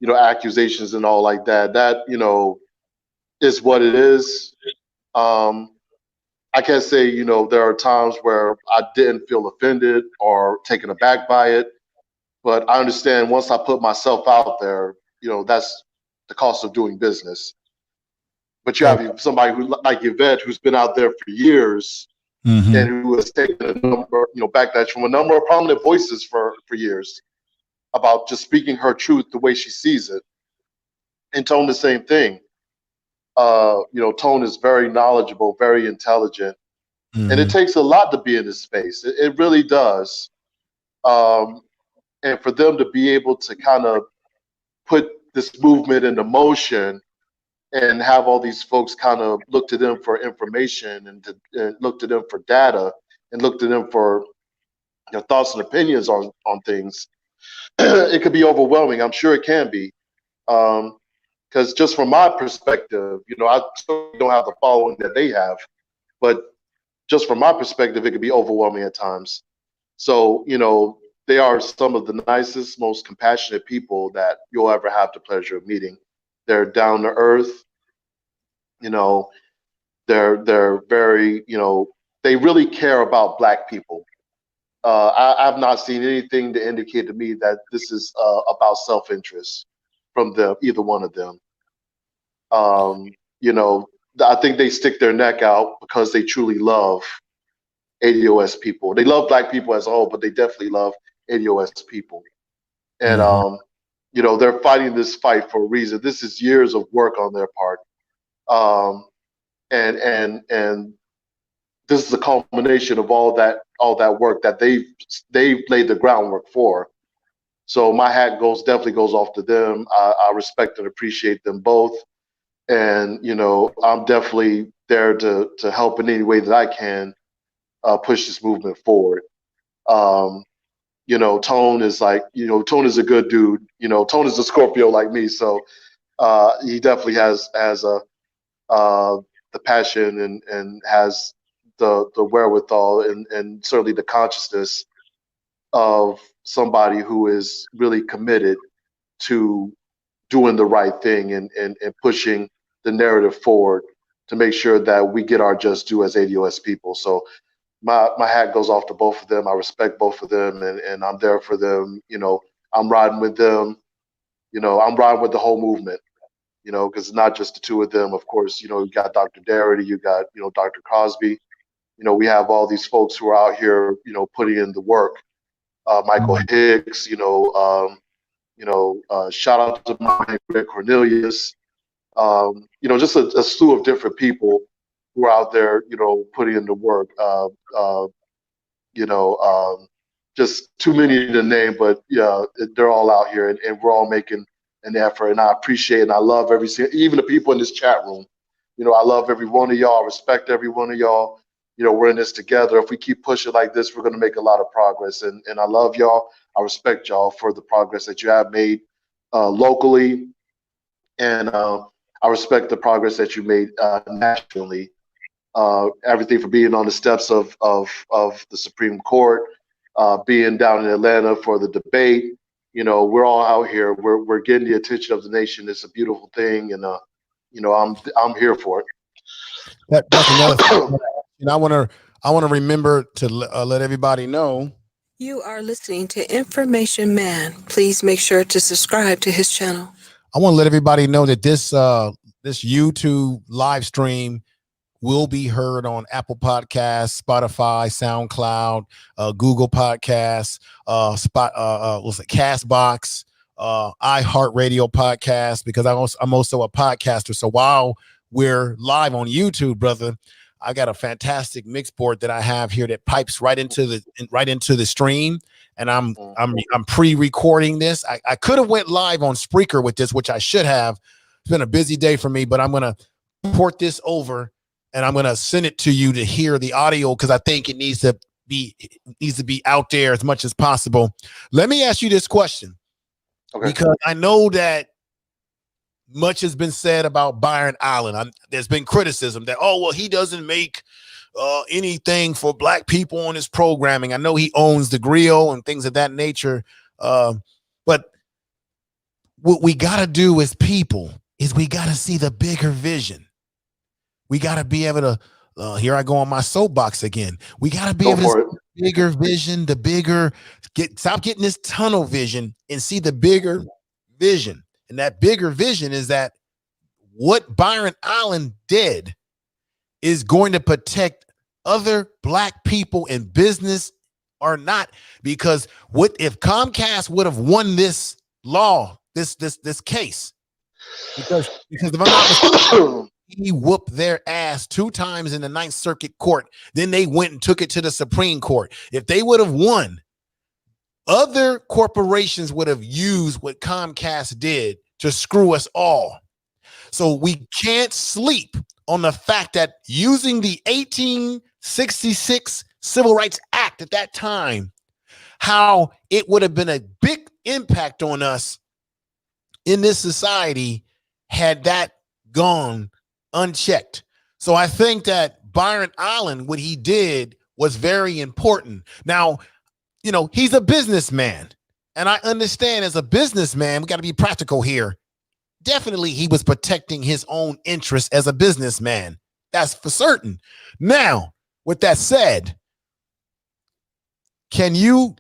accusations and all like that. That is what it is. I can't say there are times where I didn't feel offended or taken aback by it, but I understand once I put myself out there, that's the cost of doing business. But you have somebody who, like Yvette, who's been out there for years and who has taken a number, backlash from a number of prominent voices for years about just speaking her truth the way she sees it. And Tone, the same thing. Tone is very knowledgeable, very intelligent, and it takes a lot to be in this space. It really does. And for them to be able to kind of put this movement into motion and have all these folks kind of look to them for information and look to them for data and look to them for thoughts and opinions on things, it could be overwhelming. I'm sure it can be. Because just from my perspective, I certainly don't have the following that they have, but just from my perspective, it could be overwhelming at times. So, they are some of the nicest, most compassionate people that you'll ever have the pleasure of meeting. They're down to earth. They're very, they really care about Black people. I've not seen anything to indicate to me that this is about self-interest from either one of them. I think they stick their neck out because they truly love ADOS people. They love Black people as a whole, but they definitely love ADOS people. And they're fighting this fight for a reason. This is years of work on their part. And this is a culmination of all that work that they've laid the groundwork for. So my hat definitely goes off to them. I respect and appreciate them both. And, I'm definitely there to help in any way that I can push this movement forward. Tone is Tone is a good dude. Tone is a Scorpio like me. So he definitely has the passion and has the wherewithal and certainly the consciousness of somebody who is really committed to doing the right thing and pushing the narrative forward to make sure that we get our just due as ADOS people. So my hat goes off to both of them. I respect both of them and I'm there for them. I'm riding with them. I'm riding with the whole movement, because it's not just the two of them. Of course, you got Dr. Darity, you got, Dr. Cosby. We have all these folks who are out here, putting in the work. Michael Hicks, shout out to my Greg Cornelius. Just a slew of different people who are out there, putting in the work. Just too many to name, but yeah, they're all out here and we're all making an effort. And I appreciate and I love even the people in this chat room. I love every one of y'all, I respect every one of y'all. We're in this together. If we keep pushing like this, we're going to make a lot of progress. And I love y'all. I respect y'all for the progress that you have made locally. And I respect the progress that you made nationally. Everything from being on the steps of the Supreme Court, being down in Atlanta for the debate. We're all out here. We're getting the attention of the nation. It's a beautiful thing. And, I'm here for it. That's another thing. And I want to remember to let everybody know. You are listening to Information Man. Please make sure to subscribe to his channel. I want to let everybody know that this YouTube live stream will be heard on Apple Podcasts, Spotify, SoundCloud, Google Podcasts, Castbox, iHeartRadio podcast, because I'm also a podcaster. So while we're live on YouTube, brother, I got a fantastic mix board that I have here that pipes right into the stream, and I'm pre-recording this. I could have went live on Spreaker with this, which I should have. It's been a busy day for me, but I'm gonna port this over and I'm gonna send it to you to hear the audio because I think it needs to be out there as much as possible. Let me ask you this question, because I know that much has been said about Byron Allen. There's been criticism that, oh, well, he doesn't make anything for black people on his programming. I know he owns the grill and things of that nature. But what we got to do as people is we got to see the bigger vision. We got to be able to, here I go on my soapbox again. We got to be able to see the bigger vision, stop getting this tunnel vision and see the bigger vision. And that bigger vision is that what Byron Allen did is going to protect other black people in business or not, because what if Comcast would have won this law, this case, because if I'm not mistaken, he whooped their ass 2 times in the 9th Circuit Court. Then they went and took it to the Supreme Court. If they would have won, other corporations would have used what Comcast did to screw us all. So we can't sleep on the fact that using the 1866 Civil Rights Act at that time, how it would have been a big impact on us in this society had that gone unchecked. So I think that Byron Allen, what he did was very important. Now, you know, he's a businessman, and I understand as a businessman, we got to be practical here. Definitely he was protecting his own interests as a businessman. That's for certain. Now, with that said, can you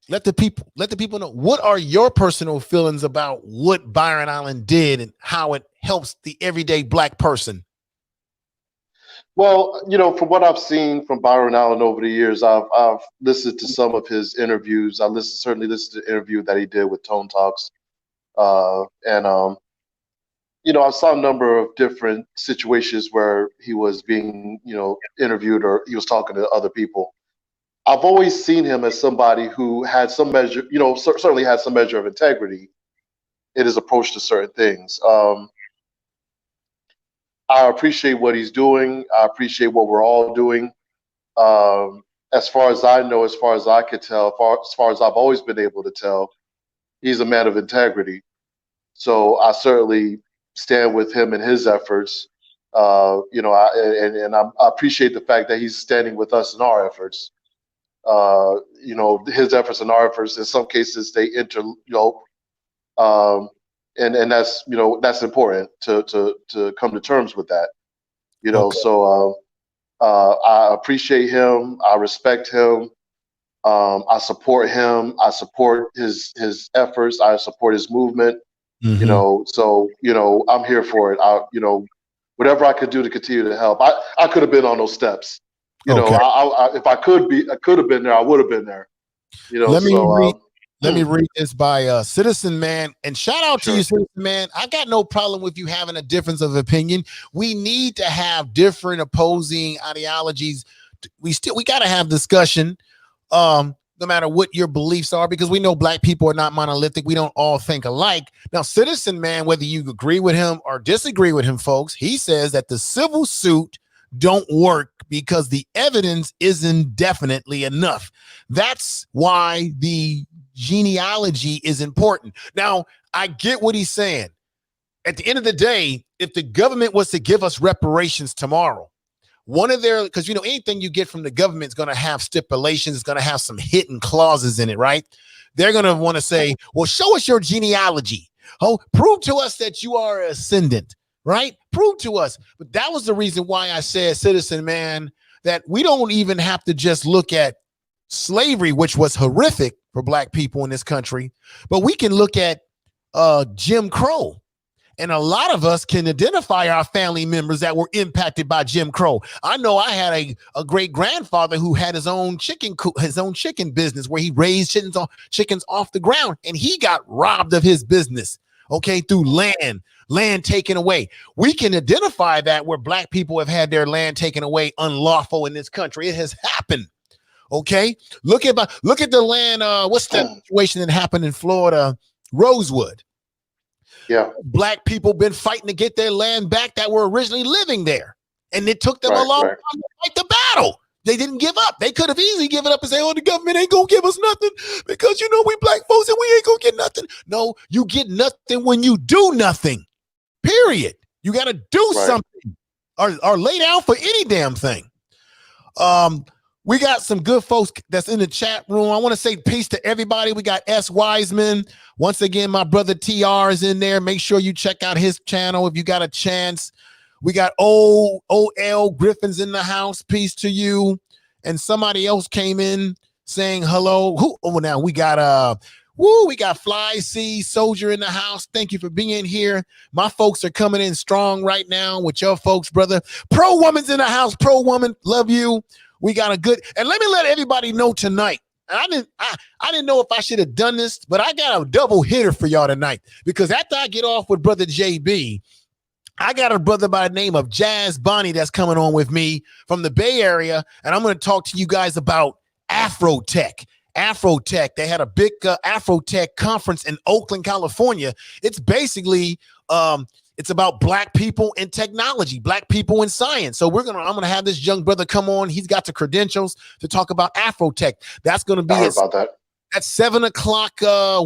let the people know, what are your personal feelings about what Byron Allen did and how it helps the everyday black person? Well, you know, from what I've seen from Byron Allen over the years, I've listened to some of his interviews. I certainly listened to the interview that he did with Tone Talks, you know, I saw a number of different situations where he was being, you know, interviewed or he was talking to other people. I've always seen him as somebody who had some measure, you know, certainly had some measure of integrity in his approach to certain things. I appreciate what he's doing. I appreciate what we're all doing. As far as I know, as far as I could tell, as far as I've always been able to tell, he's a man of integrity. So I certainly stand with him in his efforts. You know, I appreciate the fact that he's standing with us in our efforts. You know, his efforts and our efforts, in some cases, they interlope. And that's, you know, that's important to come to terms with that. You know, okay. So I appreciate him. I respect him. I support him. I support his efforts. I support his movement. Mm-hmm. You know, so, you know, I'm here for it. You know, whatever I could do to continue to help. I could have been on those steps. You know, if I could have been there, I would have been there. You know, let me read this by Citizen Man, and shout out to you, Citizen Man. I got no problem with you having a difference of opinion. We need to have different opposing ideologies. We got to have discussion, no matter what your beliefs are, because we know black people are not monolithic. We don't all think alike. Now, Citizen Man, whether you agree with him or disagree with him, folks, he says that the civil suit don't work because the evidence isn't definitely enough. That's why the genealogy is important. Now, I get what he's saying. At the end of the day, if the government was to give us reparations tomorrow, because you know, anything you get from the government is going to have stipulations, it's going to have some hidden clauses in it, right? They're going to want to say, well, show us your genealogy. Oh, prove to us that you are an ascendant, right? Prove to us. But that was the reason why I said, Citizen Man, that we don't even have to just look at slavery, which was horrific for black people in this country, but we can look at Jim Crow. And a lot of us can identify our family members that were impacted by Jim Crow. I know I had a great grandfather who had his own chicken business where he raised chickens off the ground, and he got robbed of his business, okay, through land taken away. We can identify that where black people have had their land taken away unlawful in this country. It has happened. Okay, look at the land. What's that situation that happened in Florida? Rosewood. Yeah, black people been fighting to get their land back that were originally living there, and it took them a long time to fight the battle. They didn't give up. They could have easily given up and say, "Oh, the government ain't gonna give us nothing because you know we black folks and we ain't gonna get nothing." No, you get nothing when you do nothing. Period. You got to do something or lay down for any damn thing. We got some good folks that's in the chat room. I want to say peace to everybody. We got S. Wiseman. Once again, my brother TR is in there. Make sure you check out his channel if you got a chance. We got OL Griffin's in the house. Peace to you. And somebody else came in saying hello. Who? Oh, now we got we got Fly C Soldier in the house. Thank you for being here. My folks are coming in strong right now with your folks, brother. Pro Woman's in the house. Pro Woman, love you. We got a good, and let me let everybody know tonight. I didn't know if I should have done this, but I got a double hitter for y'all tonight, because after I get off with brother JB, I got a brother by the name of Jazz Bonnie that's coming on with me from the Bay Area, and I'm going to talk to you guys about Afrotech. Afrotech, they had a big Afrotech conference in Oakland, California. It's basically it's about black people in technology, black people in science. So I'm gonna have this young brother come on. He's got the credentials to talk about Afrotech. That's gonna be at 7 o'clock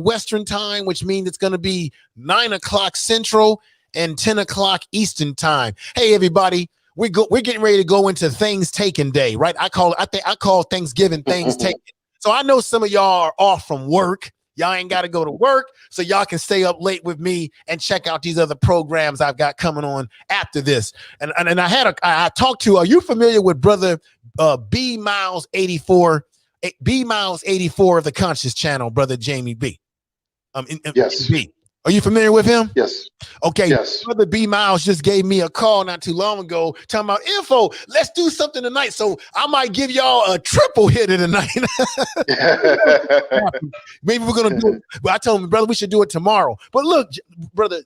Western time, which means it's gonna be 9 o'clock Central and 10 o'clock Eastern time. Hey everybody, we're getting ready to go into Things Taken Day, right? I call Thanksgiving Things Taken. So I know some of y'all are off from work. Y'all ain't got to go to work, so y'all can stay up late with me and check out these other programs I've got coming on after this. And I talked to, are you familiar with brother B Miles 84? B Miles 84 of the Conscious Channel, brother Jamie B. Yes. B. Are you familiar with him? Yes. Okay. Yes. Brother B Miles just gave me a call not too long ago talking about info. Let's do something tonight. So I might give y'all a triple hitter tonight. Maybe we're gonna do it. But I told him, brother, we should do it tomorrow. But look, brother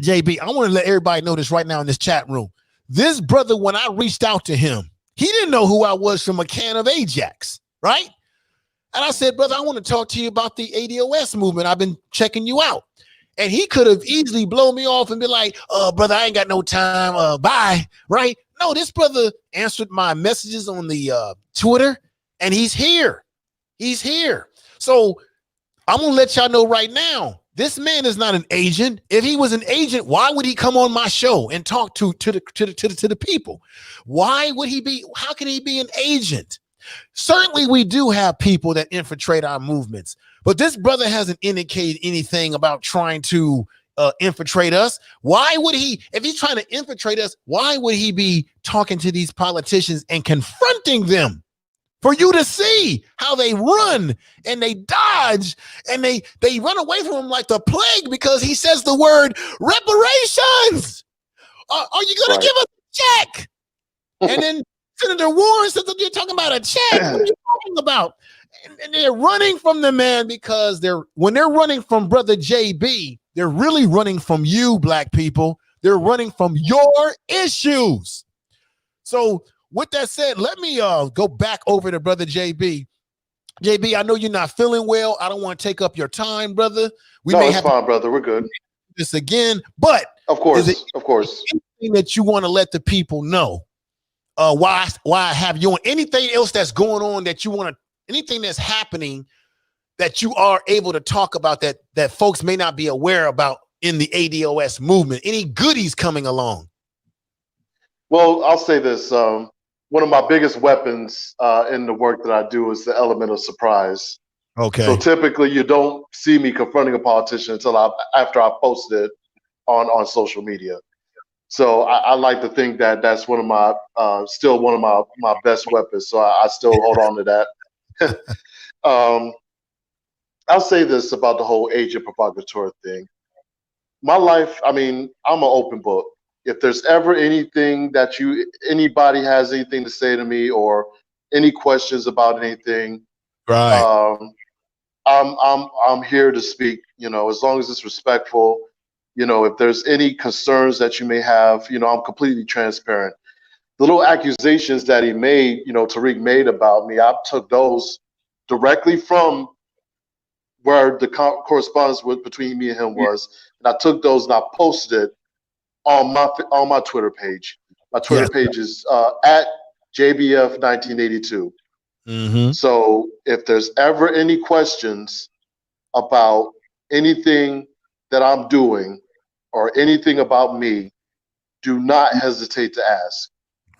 JB, I want to let everybody know this right now in this chat room. This brother, when I reached out to him, he didn't know who I was from a can of Ajax, right? And I said, brother, I want to talk to you about the ADOS movement. I've been checking you out. And he could have easily blown me off and be like, brother, I ain't got no time. Bye. Right? No, this brother answered my messages on the Twitter, and he's here. He's here. So I'm going to let y'all know right now, this man is not an agent. If he was an agent, why would he come on my show and talk to the people? Why would he be? How can he be an agent? Certainly, we do have people that infiltrate our movements, but this brother hasn't indicated anything about trying to infiltrate us. Why would he, if he's trying to infiltrate us, why would he be talking to these politicians and confronting them for you to see how they run and they dodge and they run away from him like the plague because he says the word reparations? Are you going to give us a check? And then Senator Warren says that you're talking about a check. What are you talking about? And they're running from the man because when they're running from brother JB, they're really running from you, black people. They're running from your issues. So with that said, let me go back over to brother JB. JB, I know you're not feeling well. I don't want to take up your time, brother. It's fine, brother. We're good. This again, but of course, anything that you want to let the people know? Why I have you on, anything else that's going on that you want to, anything that's happening that you are able to talk about that folks may not be aware about in the ADOS movement, any goodies coming along? Well, I'll say this. One of my biggest weapons in the work that I do is the element of surprise. Okay. So typically you don't see me confronting a politician until after I posted it on social media. So I like to think that that's one of my still one of my best weapons. So I still hold on to that. I'll say this about the whole agent provocateur thing. My life, I mean, I'm an open book. If there's ever anything that anybody has anything to say to me or any questions about anything, right? I'm here to speak. You know, as long as it's respectful. You know, if there's any concerns that you may have, you know, I'm completely transparent. The little accusations that he made, you know, Tariq made about me, I took those directly from where the correspondence between me and him was, and I took those and I posted it on my Twitter page. My Twitter page is at JBF1982. Mm-hmm. So if there's ever any questions about anything that I'm doing or anything about me, do not hesitate to ask.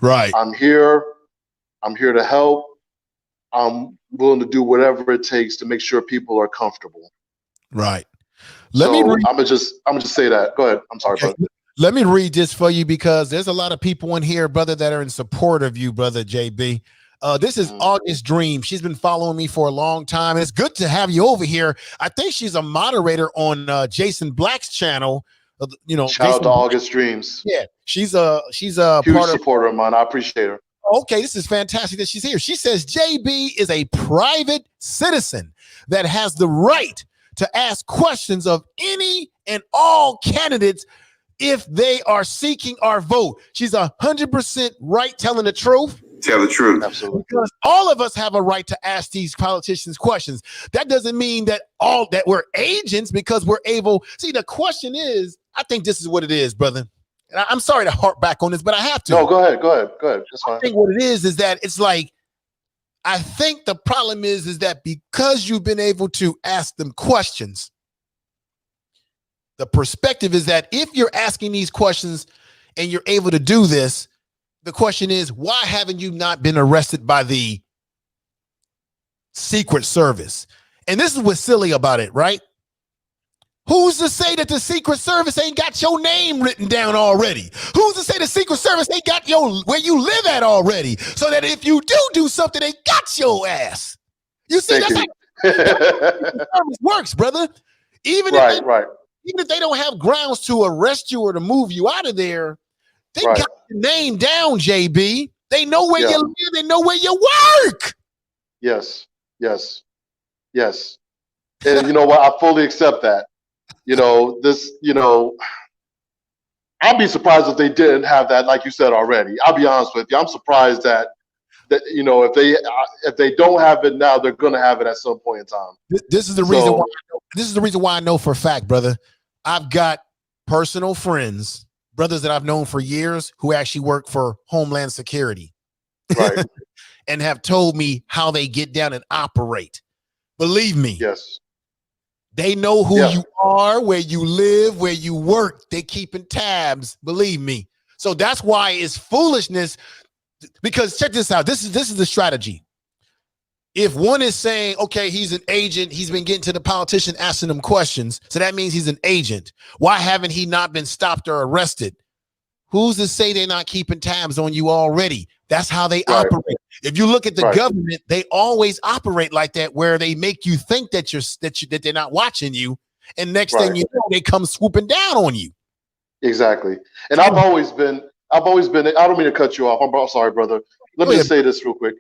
Right. I'm here I'm here to help. I'm willing to do whatever it takes to make sure people are comfortable. Right. I'm gonna just say that. Go ahead. I'm sorry, Okay. brother. Let me read this for you because there's a lot of people in here, brother, that are in support of you, brother JB. This is August Dream. She's been following me for a long time. And it's good to have you over here. I think she's a moderator on Jason Black's channel. Shout out to August Dreams. Yeah, she's a huge part supporter of mine. I appreciate her. Okay, this is fantastic that she's here. She says JB is a private citizen that has the right to ask questions of any and all candidates if they are seeking our vote. She's 100% right, telling the truth. Tell the truth. Absolutely. Because all of us have a right to ask these politicians questions. That doesn't mean that we're agents, because we're able. See, the question is, I think this is what it is, brother. And I'm sorry to harp back on this, but I have to. No, go ahead. That's fine. I think what it is that it's like, I think the problem is that because you've been able to ask them questions, the perspective is that if you're asking these questions and you're able to do this, the question is, why haven't you not been arrested by the Secret Service? And this is what's silly about it, right? Who's to say that the Secret Service ain't got your name written down already? Who's to say the Secret Service ain't got where you live at already? So that if you do something, they got your ass. You see, that's how the service works, brother. Even if they don't have grounds to arrest you or to move you out of there, they got your name down, JB. They know where you live. They know where you work. Yes. And you know what? I fully accept that. I'd be surprised if they didn't have that, like you said already. I'll be honest with you. I'm surprised that if they don't have it now, they're gonna have it at some point in time. This is the reason why. This is the reason why I know for a fact, brother. I've got personal friends, brothers that I've known for years, who actually work for Homeland Security, right? And have told me how they get down and operate. Believe me. Yes. They know who you are, where you live, where you work. They keeping tabs, believe me. So that's why it's foolishness. Because check this out. This is the strategy. If one is saying, okay, he's an agent, he's been getting to the politician, asking them questions, so that means he's an agent. Why haven't he not been stopped or arrested? Who's to say they're not keeping tabs on you already? That's how they operate. If you look at the government, they always operate like that, where they make you think that they're not watching you, and next thing you know, they come swooping down on you. Exactly. And I've always been. I don't mean to cut you off. I'm sorry, brother. Let me say this real quick.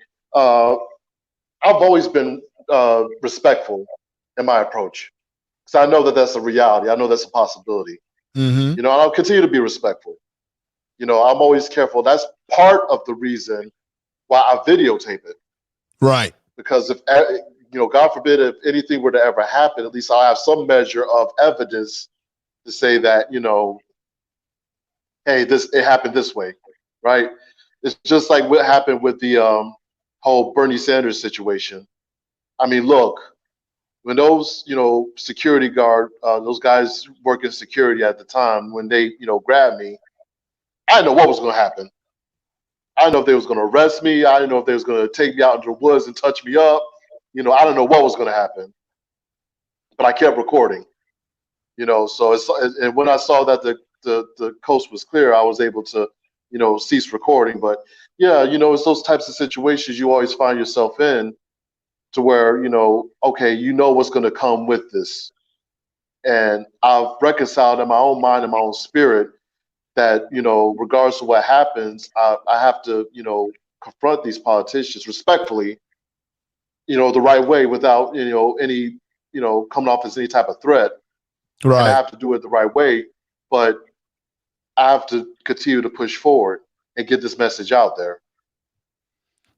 I've always been respectful in my approach, because I know that that's a reality. I know that's a possibility. Mm-hmm. I'll continue to be respectful. I'm always careful. That's part of the reason why I videotape it. Right. Because if, God forbid, if anything were to ever happen, at least I'll have some measure of evidence to say that, hey, it happened this way, right? It's just like what happened with the whole Bernie Sanders situation. I mean, look, when those, security guard, those guys working security at the time, when they, grabbed me, I didn't know what was going to happen. I didn't know if they was going to arrest me. I didn't know if they was going to take me out into the woods and touch me up. I don't know what was going to happen. But I kept recording. So and when I saw that the coast was clear, I was able to, cease recording. But yeah, it's those types of situations you always find yourself in, to where, okay, what's going to come with this. And I've reconciled in my own mind and my own spirit that, regardless of what happens, I have to, confront these politicians respectfully, the right way, without, any, coming off as any type of threat. Right. And I have to do it the right way, but I have to continue to push forward and get this message out there.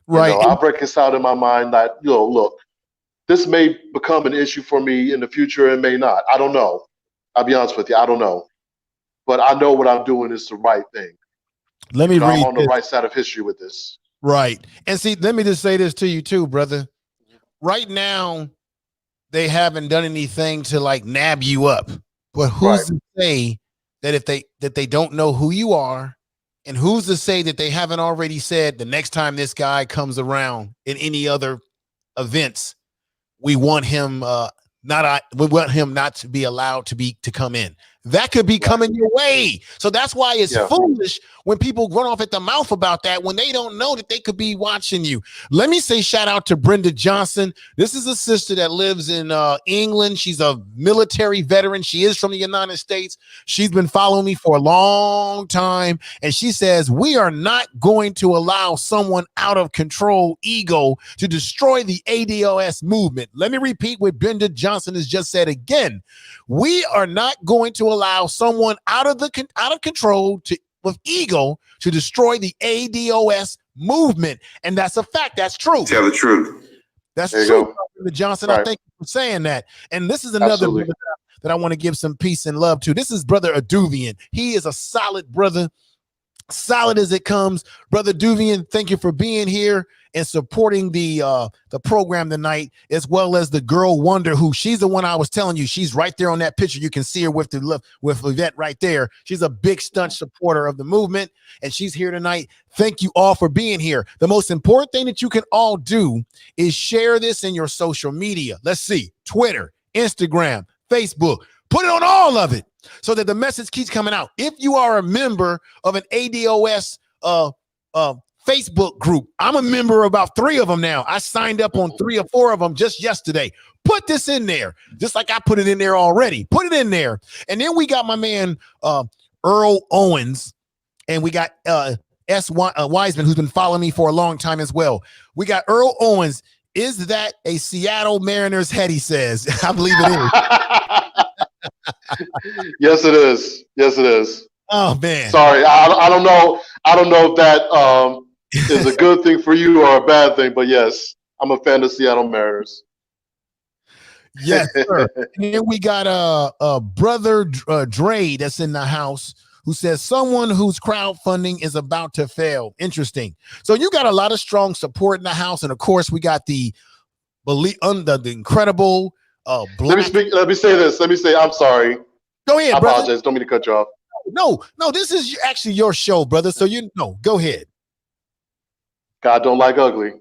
Right. I've reconciled in my mind that, look, this may become an issue for me in the future and may not. I don't know. I'll be honest with you. I don't know. But I know what I'm doing is the right thing. Let me read. I'm on the right side of history with this. Right. And see, let me just say this to you too, brother. Right now, they haven't done anything to like nab you up. But who's to say that if they don't know who you are And who's to say that they haven't already said the next time this guy comes around in any other events, we want him we want him not to be allowed to come in. That could be coming your way. So that's why it's foolish when people run off at the mouth about that when they don't know that they could be watching you. Let me say shout out to Brenda Johnson. This is a sister that lives in England. She's a military veteran. She is from the United States. She's been following me for a long time. And she says, we are not going to allow someone out of control ego to destroy the ADOS movement. Let me repeat what Brenda Johnson has just said again. We are not going to allow someone out of control with ego to destroy the ADOS movement. And that's a fact. That's true. Tell the truth. That's true, Brother Johnson. Right. I thank you for saying that. And this is another brother that I want to give some peace and love to. This is Brother Aduvian. He is a solid brother, solid as it comes. Brother Duvian, thank you for being here and supporting the program tonight, as well as the girl Wonder, who she's the one I was telling you. She's right there on that picture. You can see her with Yvette right there. She's a big stunt supporter of the movement, and she's here tonight. Thank you all for being here. The most important thing that you can all do is share this in your social media. Let's see, Twitter, Instagram, Facebook. Put it on all of it so that the message keeps coming out. If you are a member of an ADOS Facebook group, I'm a member of about 3 of them now. I signed up on 3 or 4 of them just yesterday. Put this in there, just like I put it in there already. Put it in there. And then we got my man Earl Owens, and we got Wiseman, who's been following me for a long time as well. We got Earl Owens. Is that a Seattle Mariners head? He says. I believe it is. Yes, it is. Yes, it is. Oh man. Sorry, I don't know. I don't know if that is a good thing for you or a bad thing, but yes, I'm a fan of Seattle Mariners. Yes, sir. And then we got brother Dre that's in the house, who says someone whose crowdfunding is about to fail. Interesting. So you got a lot of strong support in the house, and of course we got the incredible Let me say this. I'm sorry. Go ahead, I brother. apologize. Don't mean to cut you off. No, this is actually your show, brother. So go ahead. God don't like ugly.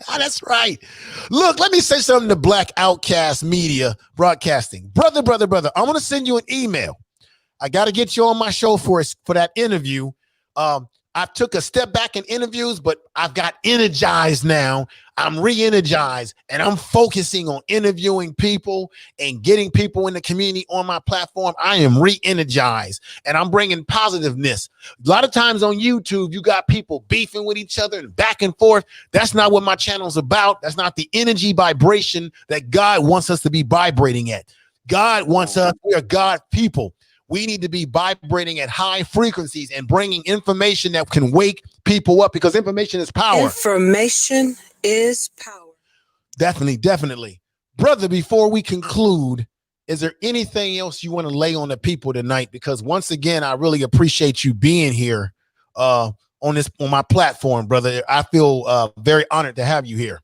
That's right. Look, let me say something to Black Outcast Media Broadcasting. Brother, I'm going to send you an email. I got to get you on my show for that interview. I took a step back in interviews, but I've got energized now. I'm re-energized, and I'm focusing on interviewing people and getting people in the community on my platform. I am re-energized, and I'm bringing positiveness. A lot of times on YouTube, you got people beefing with each other and back and forth. That's not what my channel's about. That's not the energy vibration that God wants us to be vibrating at. God wants us, we are God people. We need to be vibrating at high frequencies and bringing information that can wake people up, because information is power. Information is power. Definitely. Brother, before we conclude, is there anything else you want to lay on the people tonight? Because once again, I really appreciate you being here on my platform, brother. I feel very honored to have you here.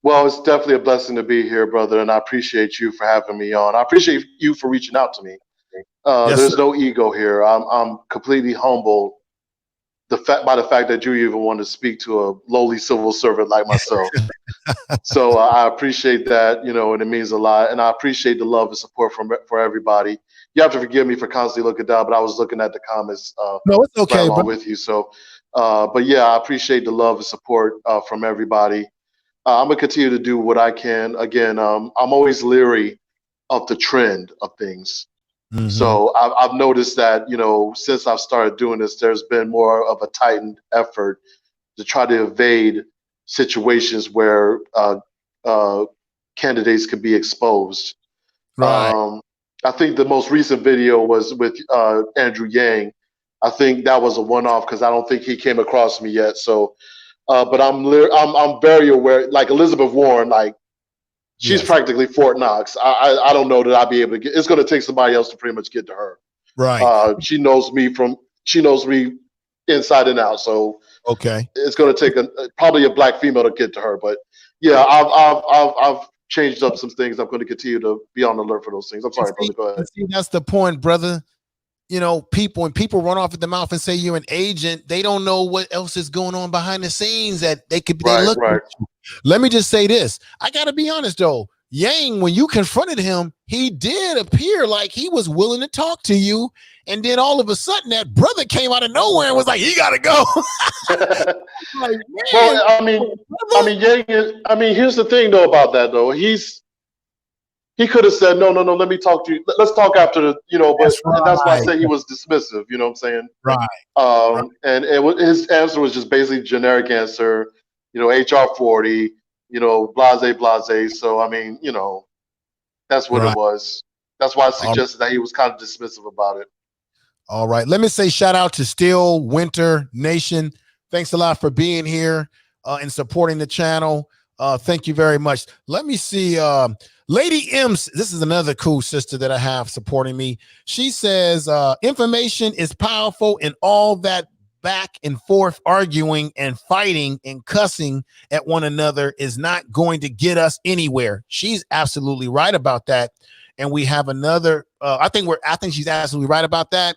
Well, it's definitely a blessing to be here, brother, and I appreciate you for having me on. I appreciate you for reaching out to me. Yes, there's sir. no ego here. I'm completely humbled by the fact that you even want to speak to a lowly civil servant like myself. So I appreciate that, and it means a lot. And I appreciate the love and support for everybody. You have to forgive me for constantly looking down, but I was looking at the comments. No, it's okay, right along bro. with you. So, but yeah, I appreciate the love and support from everybody. I'm gonna continue to do what I can. Again, I'm always leery of the trend of things. Mm-hmm. So I've noticed that, since I've started doing this, there's been more of a tightened effort to try to evade situations where candidates can be exposed. Right. I think the most recent video was with Andrew Yang. I think that was a one-off because I don't think he came across me yet. So, but I'm very aware. Like Elizabeth Warren, she's practically Fort Knox. I don't know that I'll be able to get. It's going to take somebody else to pretty much get to her. Right. She knows me inside and out. So okay, it's going to take probably a black female to get to her. But yeah, I've changed up some things. I'm going to continue to be on the alert for those things. I'm sorry, brother. Go ahead. See, that's the point, brother. you know, people, when people run off at the mouth and say you're an agent, they don't know what else is going on behind the scenes that they could be looking at you. Let me just say this. I got to be honest though. Yang, when you confronted him, he did appear like he was willing to talk to you. And then all of a sudden that brother came out of nowhere and was like, you got to go. Like, well, I mean, Yang is, I mean, here's the thing though about that though. He could have said, no, let me talk to you. Let's talk after the, you know, but that's why I say he was dismissive, you know what I'm saying? Right. And his answer was just basically generic answer, you know, HR 40, you know, blase. So, I mean, you know, that's what it was. That's why I suggested that he was kind of dismissive about it. All right. Let me say shout out to Still Winter Nation. Thanks a lot for being here and supporting the channel. Thank you very much. Let me see. Lady M's, this is another cool sister that I have supporting me. She says, information is powerful, and all that back and forth arguing and fighting and cussing at one another is not going to get us anywhere. She's absolutely right about that. And we have another, I think she's absolutely right about that.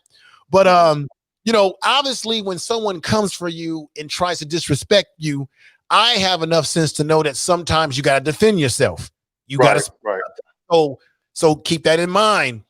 But, you know, obviously when someone comes for you and tries to disrespect you, I have enough sense to know that sometimes you got to defend yourself. You got to, so keep that in mind.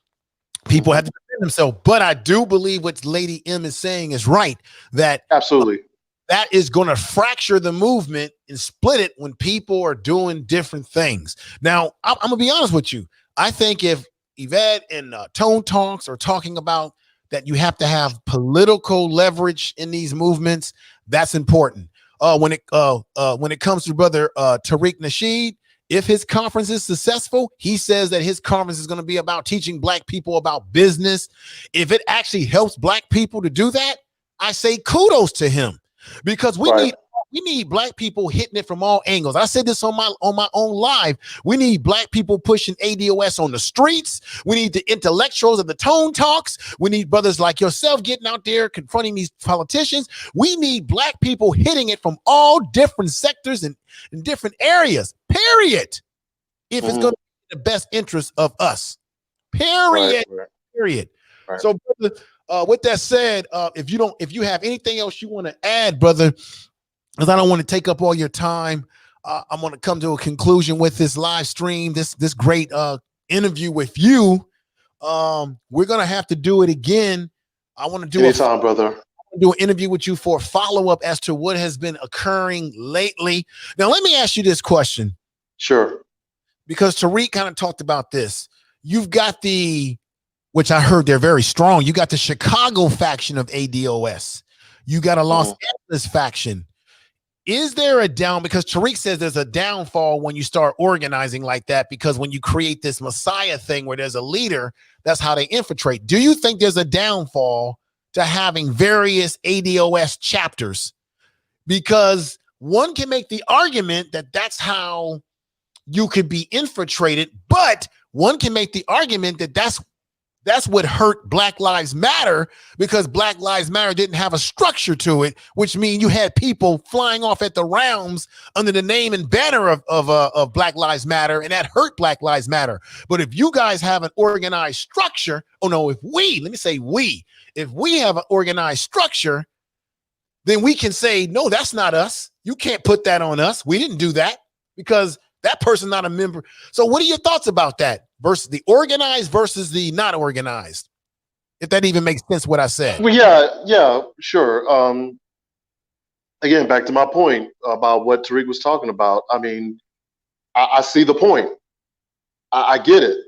People have to defend themselves, but I do believe what Lady M is saying is right. That absolutely that is going to fracture the movement and split it when people are doing different things. Now, I'm gonna be honest with you. I think if Yvette and Tone Talks are talking about that, you have to have political leverage in these movements. That's important. When it comes to brother Tariq Nasheed, if his conference is successful, he says that his conference is going to be about teaching black people about business. If it actually helps black people to do that, I say kudos to him, because we need black people hitting it from all angles. I said this on my own live. We need black people pushing ADOS on the streets. We need the intellectuals of the Tone Talks. We need brothers like yourself getting out there confronting these politicians. We need black people hitting it from all different sectors and in different areas, period. If it's going to be in the best interest of us, period. Period. So brother, with that said, if you have anything else you want to add, brother, because I don't want to take up all your time, I'm going to come to a conclusion with this live stream, this great interview with you. We're going to have to do it again. I want to do anytime, brother. Do an interview with you for a follow-up as to what has been occurring lately. Now, let me ask you this question. Sure. Because Tariq kind of talked about this. You've got which I heard they're very strong. You got the Chicago faction of ADOS. You got a Los Angeles faction. Is there a because Tariq says there's a downfall when you start organizing like that, because when you create this Messiah thing where there's a leader, that's how they infiltrate. Do you think there's a downfall to having various ADOS chapters? Because one can make the argument that that's how you could be infiltrated, but one can make the argument that that's what hurt Black Lives Matter, because Black Lives Matter didn't have a structure to it, which means you had people flying off at the rounds under the name and banner of Black Lives Matter, and that hurt Black Lives Matter. But if you guys have an organized structure, if we have an organized structure, then we can say, no, that's not us. You can't put that on us. We didn't do that, because that person's not a member. So what are your thoughts about that versus the organized versus the not organized? If that even makes sense, what I said. Well, yeah, sure. Again, back to my point about what Tariq was talking about. I mean, I see the point. I get it.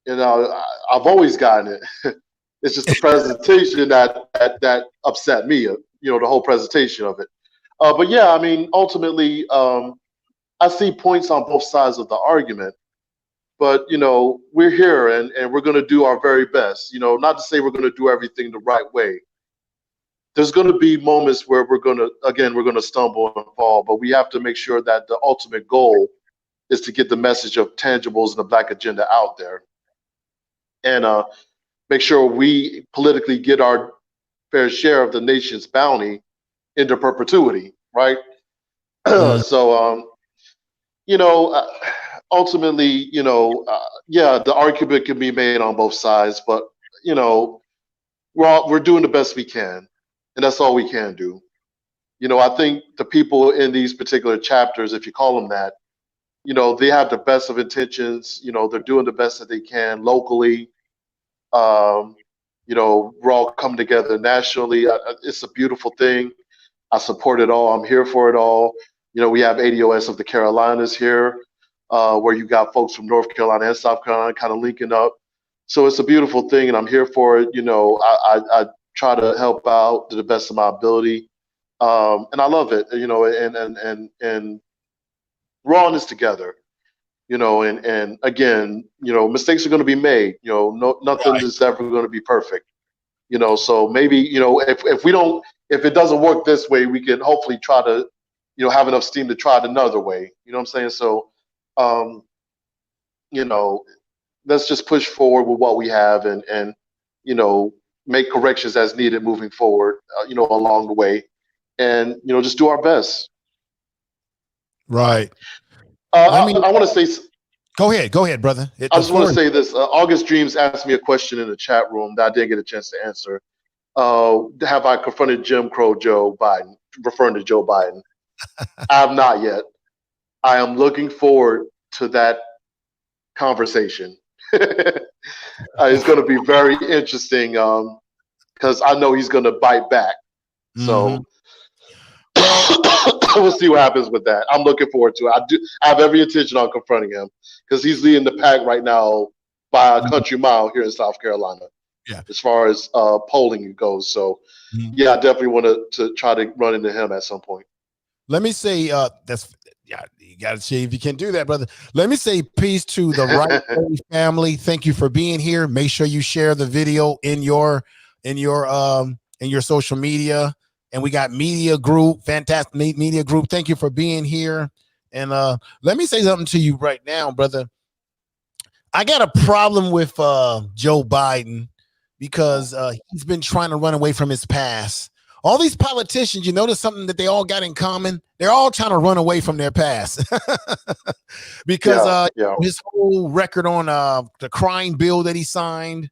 You know, I've always gotten it. It's just the presentation that upset me. You know, the whole presentation of it. But yeah, I mean, ultimately, I see points on both sides of the argument. But, you know, we're here and we're going to do our very best. You know, not to say we're going to do everything the right way. There's going to be moments where we're going to stumble and fall, but we have to make sure that the ultimate goal is to get the message of tangibles and the Black agenda out there, and make sure we politically get our fair share of the nation's bounty into perpetuity, right? So, you know, ultimately, you know, yeah, the argument can be made on both sides, but, you know, we're doing the best we can, and that's all we can do. You know, I think the people in these particular chapters, if you call them that, you know, they have the best of intentions. You know, they're doing the best that they can locally. Um, you know, we're all coming together nationally. It's a beautiful thing. I support it all. I'm here for it all. You know, we have ADOS of the Carolinas here, where you got folks from North Carolina and South Carolina kind of linking up. So it's a beautiful thing, and I'm here for it. You know, I try to help out to the best of my ability, and I love it. You know, and we're all in this together. You know, and again, you know, mistakes are going to be made. You know, nothing is ever going to be perfect. You know, so maybe, you know, if it doesn't work this way, we can hopefully try to, you know, have enough steam to try it another way. You know what I'm saying? So, you know, let's just push forward with what we have, and you know, make corrections as needed moving forward. You know, along the way, and you know, just do our best. Right. I want to say. Go ahead, brother. I just want to say this. August Dreams asked me a question in the chat room that I didn't get a chance to answer. Have I confronted Jim Crow Joe Biden, referring to Joe Biden? I have not yet. I am looking forward to that conversation. It's going to be very interesting because I know he's going to bite back. So we'll see what happens with that. I'm looking forward to it. I have every intention on confronting him because he's leading the pack right now by a country mile here in South Carolina. Yeah. As far as polling goes. So yeah, I definitely want to try to run into him at some point. Let me say you gotta see if you can do that, brother. Let me say peace to the Right family. Thank you for being here. Make sure you share the video in your social media. And we got media group, fantastic media group. Thank you for being here. And let me say something to you right now, brother. I got a problem with Joe Biden because he's been trying to run away from his past. All these politicians, you notice something that they all got in common? They're all trying to run away from their past because his whole record on the crime bill that he signed.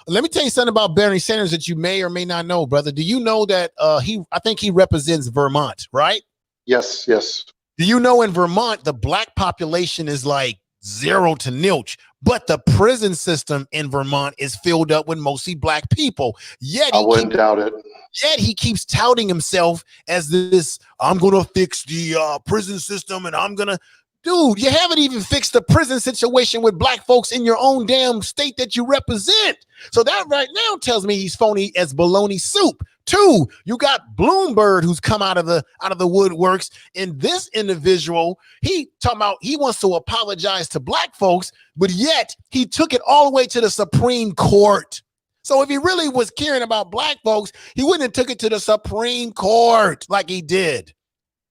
Let me tell you something about Bernie Sanders that you may or may not know, brother. Do you know that I think he represents Vermont, right? Yes. Do you know in Vermont, the black population is like 0 to nilch, but the prison system in Vermont is filled up with mostly black people. Yet I wouldn't doubt it. Yet he keeps touting himself as this, I'm going to fix the prison system and I'm going to, dude, you haven't even fixed the prison situation with black folks in your own damn state that you represent. So that right now tells me he's phony as bologna soup. 2, you got Bloomberg who's come out of the woodworks, and this individual, he talking about he wants to apologize to black folks, but yet he took it all the way to the Supreme Court. So if he really was caring about black folks, he wouldn't have took it to the Supreme Court like he did.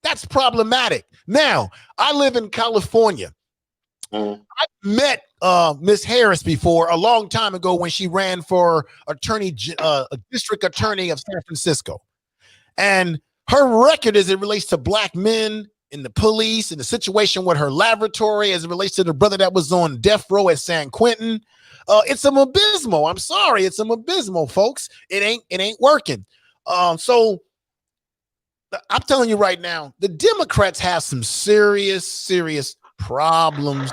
That's problematic. Now, I live in California. I met Miss Harris before a long time ago when she ran for district attorney of San Francisco. And her record as it relates to black men in the police and the situation with her laboratory as it relates to the brother that was on death row at San Quentin, it's abysmal. I'm sorry, it's abysmal, folks. It ain't working. So I'm telling you right now, the Democrats have some serious problems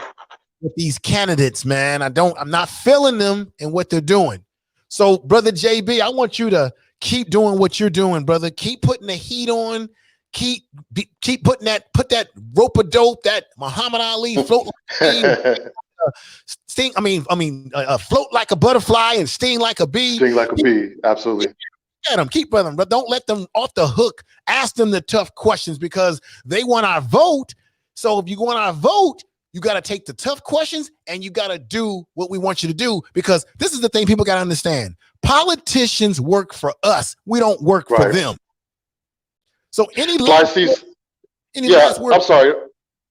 with these candidates, man. I'm not feeling them and what they're doing. So, brother JB, I want you to keep doing what you're doing, brother. Keep putting the heat on. Keep putting put that rope of dope, that Muhammad Ali float float like a butterfly and sting like a bee. Sting like a bee, absolutely. At them, keep them, but don't let them off the hook. Ask them the tough questions because they want our vote. So if you want our vote, you got to take the tough questions and you got to do what we want you to do, because this is the thing people got to understand. Politicians work for us. We don't work for them. So last word? I'm sorry.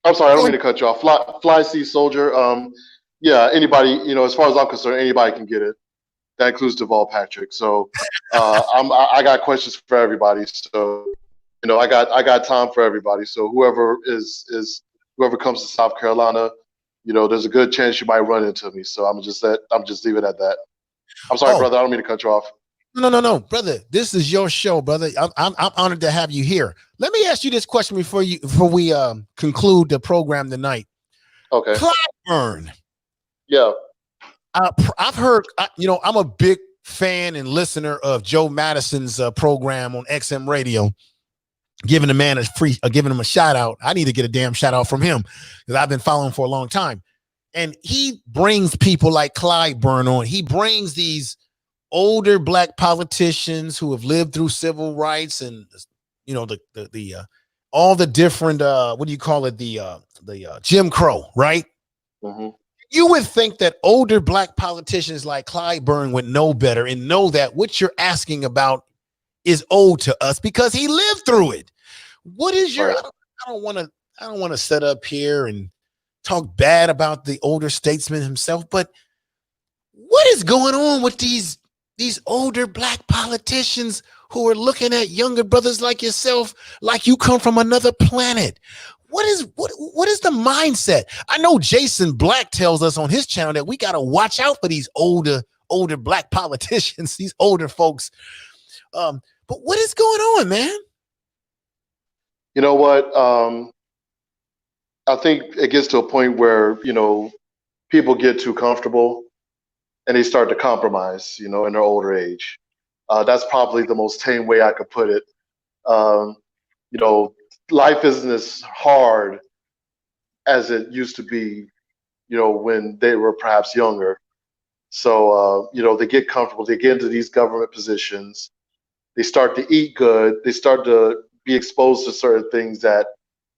I don't mean to cut you off. Fly Sea Soldier. Anybody, as far as I'm concerned, anybody can get it. That includes Deval Patrick. So I got questions for everybody. So, I got time for everybody. So whoever comes to South Carolina, there's a good chance you might run into me. So I'm just leave it at that. I'm sorry, brother. I don't mean to cut you off. No, brother. This is your show, brother. I'm honored to have you here. Let me ask you this question before we conclude the program tonight. Okay. Clyburn. Yeah. I've heard. I'm a big fan and listener of Joe Madison's program on XM Radio. Giving the man giving him a shout out. I need to get a damn shout out from him because I've been following for a long time. And he brings people like Clyburn on. He brings these older black politicians who have lived through civil rights and the all the different what do you call it, the Jim Crow, right? Mm-hmm. You would think that older black politicians like Clyburn would know better and know that what you're asking about is old to us because he lived through it. What is your? Right. I don't want to set up here and talk bad about the older statesman himself, but what is going on with these older black politicians who are looking at younger brothers like yourself like you come from another planet? What is the mindset? I know Jason Black tells us on his channel that we got to watch out for these older black politicians, these older folks. But what is going on, man? You know what? I think it gets to a point where, people get too comfortable and they start to compromise, in their older age. That's probably the most tame way I could put it. Life isn't as hard as it used to be, when they were perhaps younger. So, they get comfortable, they get into these government positions, they start to eat good, they start to be exposed to certain things that,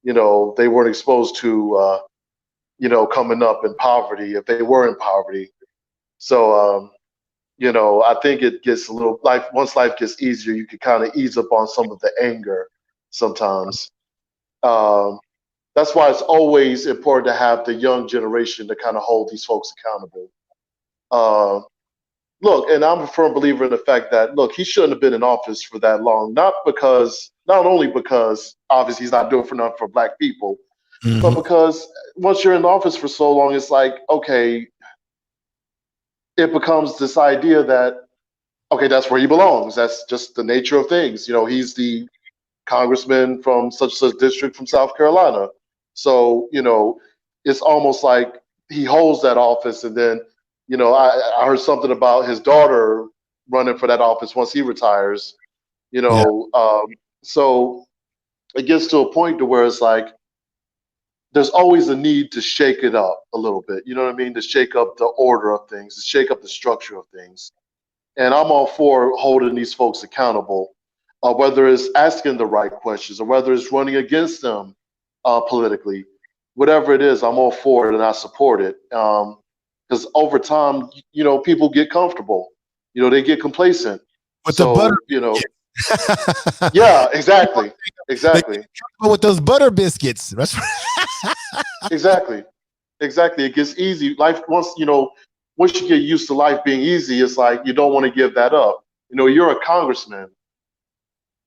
they weren't exposed to, coming up in poverty, if they were in poverty. So, I think it gets a little once life gets easier, you can kind of ease up on some of the anger sometimes. That's why it's always important to have the young generation to kind of hold these folks accountable. Look, and I'm a firm believer in the fact that, look, he shouldn't have been in office for that long, not only because obviously he's not doing for nothing for black people, but because once you're in office for so long, it's like, okay, it becomes this idea that, okay, that's where he belongs. That's just the nature of things. He's the congressman from such district from South Carolina. So, it's almost like he holds that office. And then, I heard something about his daughter running for that office once he retires, so it gets to a point to where it's like, there's always a need to shake it up a little bit. You know what I mean? To shake up the order of things, to shake up the structure of things. And I'm all for holding these folks accountable, whether it's asking the right questions or whether it's running against them politically. Whatever it is, I'm all for it and I support it. Because over time, people get comfortable. They get complacent. With the butter, yeah, exactly. With those butter biscuits. That's Exactly. It gets easy. Life once you get used to life being easy, it's like you don't want to give that up. You're a congressman.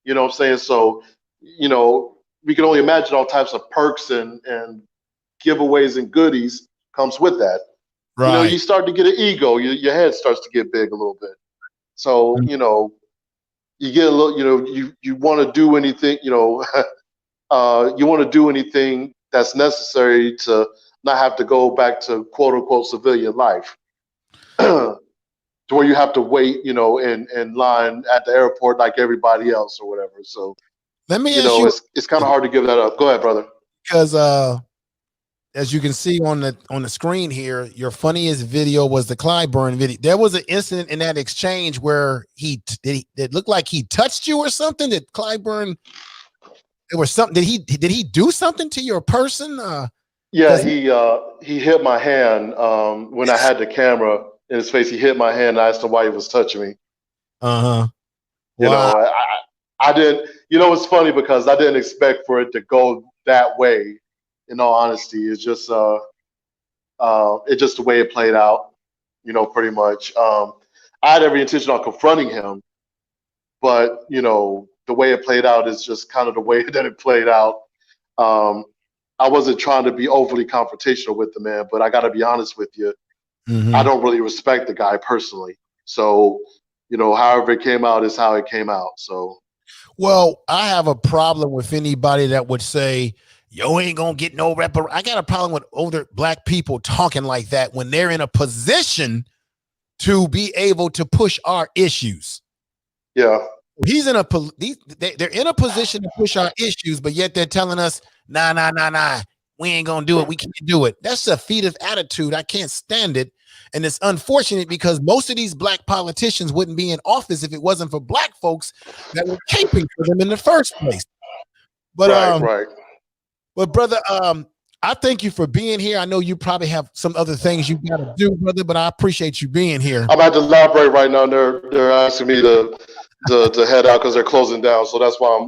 You know what I'm saying? So, we can only imagine all types of perks and giveaways and goodies comes with that. right. You start to get an ego. Your head starts to get big a little bit. So, you get a little, you want to do anything, you want to do anything that's necessary to not have to go back to quote unquote civilian life. To where you have to wait, in line at the airport like everybody else or whatever. So, Let me ask you, it's kind of hard to give that up. Go ahead, brother. Because as you can see on the screen here, your funniest video was the Clyburn video. There was an incident in that exchange where it looked like he touched you or something. Did Clyburn? There was something. Did he do something to your person? Yeah, he hit my hand when I had the camera in his face. He hit my hand. And I asked him why he was touching me. Wow. I didn't. It's funny because I didn't expect for it to go that way. In all honesty, it's just the way it played out. Pretty much. I had every intention on confronting him, but the way it played out is just kind of the way that it played out. I wasn't trying to be overly confrontational with the man, but I got to be honest with you. I don't really respect the guy personally. So, however it came out is how it came out. So, Well, I have a problem with anybody that would say, yo, ain't gonna get no I got a problem with older black people talking like that when they're in a position to be able to push our issues. yeah. They're in a position to push our issues, but yet they're telling us, nah, we ain't gonna do it. We can't do it. That's a feat of attitude. I can't stand it. And it's unfortunate because most of these black politicians wouldn't be in office if it wasn't for black folks that were caping for them in the first place. But right. But brother, I thank you for being here. I know you probably have some other things you got to do, brother, but I appreciate you being here. I'm at the library right now. And they're asking me to head out because they're closing down. So that's why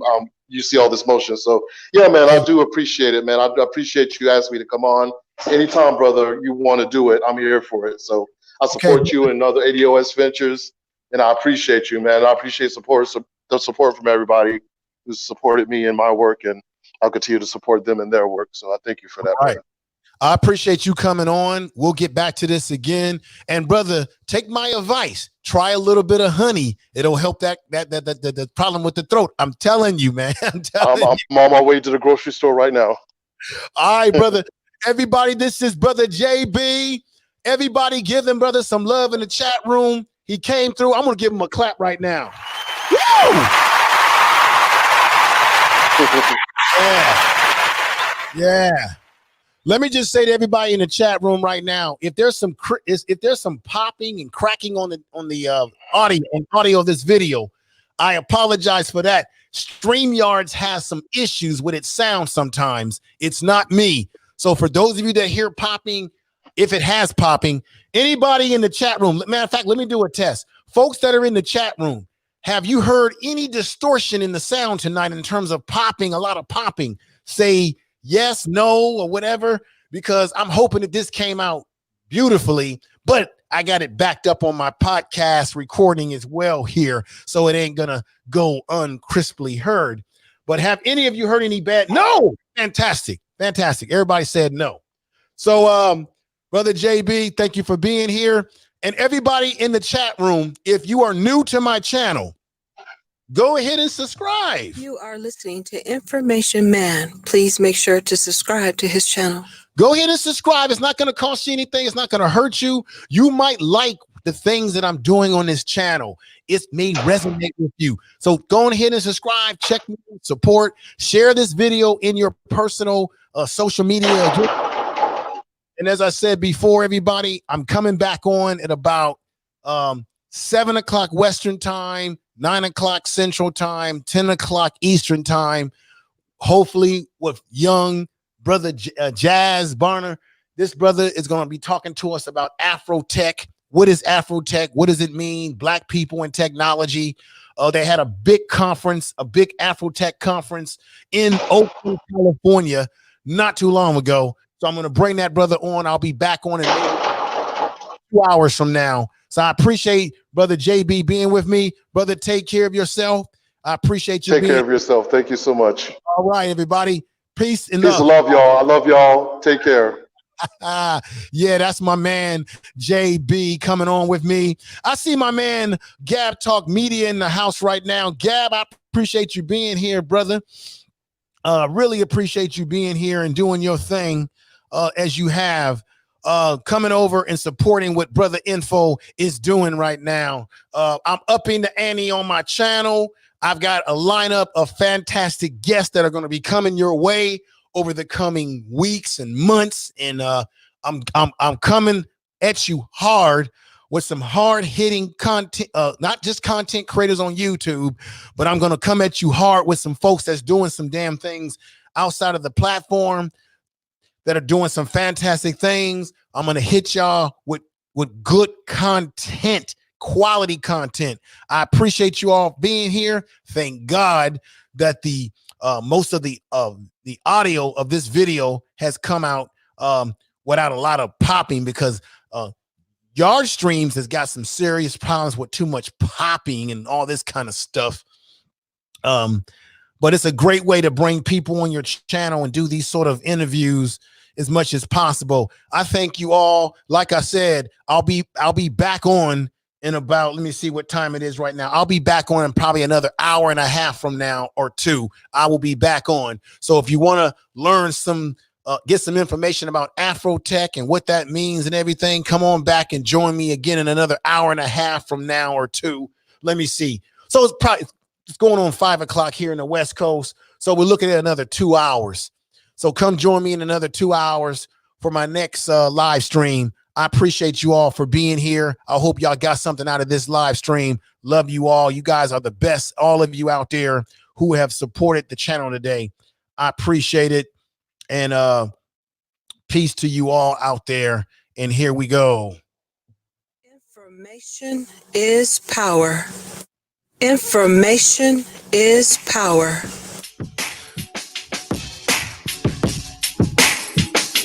you see all this motion. So yeah, man, I do appreciate it, man. I appreciate you asking me to come on. Anytime, brother, you want to do it, I'm here for it. So I support you and other ADOS ventures, and I appreciate you, man. I appreciate the support from everybody who's supported me in my work, and I'll continue to support them in their work. So I thank you for that, brother. I appreciate you coming on. We'll get back to this again. And brother, take my advice. Try a little bit of honey. It'll help that problem with the throat. I'm telling you, man. I'm on my way to the grocery store right now. All right, brother. Everybody, this is Brother JB. Everybody give them, brother, some love in the chat room. He came through. I'm going to give him a clap right now. Woo! Yeah. Let me just say to everybody in the chat room right now, if there's some popping and cracking on the audio of this video, I apologize for that. StreamYards has some issues with its sound sometimes. It's not me. So for those of you that hear popping, if it has popping, anybody in the chat room, matter of fact, let me do a test. Folks that are in the chat room, have you heard any distortion in the sound tonight in terms of popping, a lot of popping? Say yes, no, or whatever, because I'm hoping that this came out beautifully, but I got it backed up on my podcast recording as well here, so it ain't gonna go uncrisply heard. But have any of you heard any bad? No, fantastic. Everybody said no. So, Brother JB, thank you for being here. And everybody in the chat room, if you are new to my channel, go ahead and subscribe. You are listening to Information Man. Please make sure to subscribe to his channel. Go ahead and subscribe. It's not going to cost you anything. It's not going to hurt you. You might like the things that I'm doing on this channel. It may resonate with you. So go ahead and subscribe, check me, support, share this video in your personal social media. And as I said before, everybody, I'm coming back on at about 7 o'clock Western time, 9 o'clock Central time, 10 o'clock Eastern time, hopefully with young brother Jazz Barner. This brother is going to be talking to us about Afro-Tech. What is Afro-Tech? What does it mean? Black people and technology. They had a big conference, a big Afro-Tech conference in Oakland, California, not too long ago. So I'm going to bring that brother on. I'll be back on in 2 hours from now. So I appreciate Brother JB being with me. Brother, take care of yourself. I appreciate you. Take care of yourself. Thank you so much. All right, everybody. Peace and love. Love, y'all. I love y'all. Take care. Yeah, that's my man JB coming on with me. I see my man Gab Talk Media in the house right now. Gab, I appreciate you being here, brother. Really appreciate you being here and doing your thing as you have. Coming over and supporting what Brother Info is doing right now. I'm upping the ante on my channel. I've got a lineup of fantastic guests that are going to be coming your way over the coming weeks and months. And I'm coming at you hard with some hard-hitting content, not just content creators on YouTube, but I'm going to come at you hard with some folks that's doing some damn things outside of the platform, that are doing some fantastic things. I'm going to hit y'all with good content, quality content. I appreciate you all being here. Thank God that the most of the audio of this video has come out without a lot of popping, because Yard Streams has got some serious problems with too much popping and all this kind of stuff. But it's a great way to bring people on your channel and do these sort of interviews as much as possible. I thank you all. Like I said, I'll be back on in about, let me see what time it is right now. I'll be back on in probably another hour and a half from now or two. I will be back on. So if you want to learn some, get some information about Afrotech and what that means and everything, come on back and join me again in another hour and a half from now or two. Let me see. So it's going on 5 o'clock here in the West Coast. So we're looking at another 2 hours. So come join me in another 2 hours for my next live stream. I appreciate you all for being here. I hope y'all got something out of this live stream. Love you all. You guys are the best. All of you out there who have supported the channel today. I appreciate it. And peace to you all out there. And here we go. Information is power. Information is power.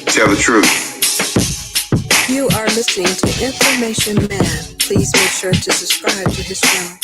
Tell the truth. You are listening to Information Man. Please make sure to subscribe to his channel.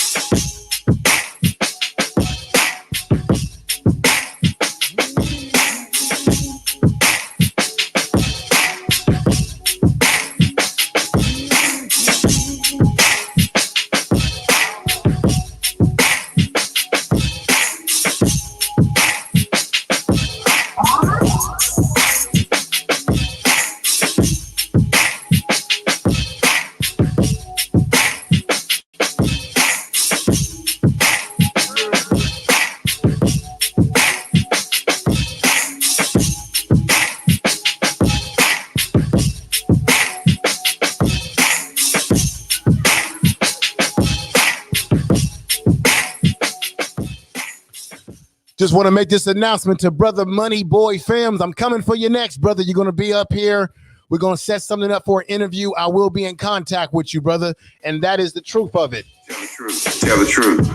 Just want to make this announcement to Brother Money Boy Films. I'm coming for you next, brother. You're going to be up here. We're going to set something up for an interview. I will be in contact with you, brother. And that is the truth of it. Tell the truth. Tell the truth.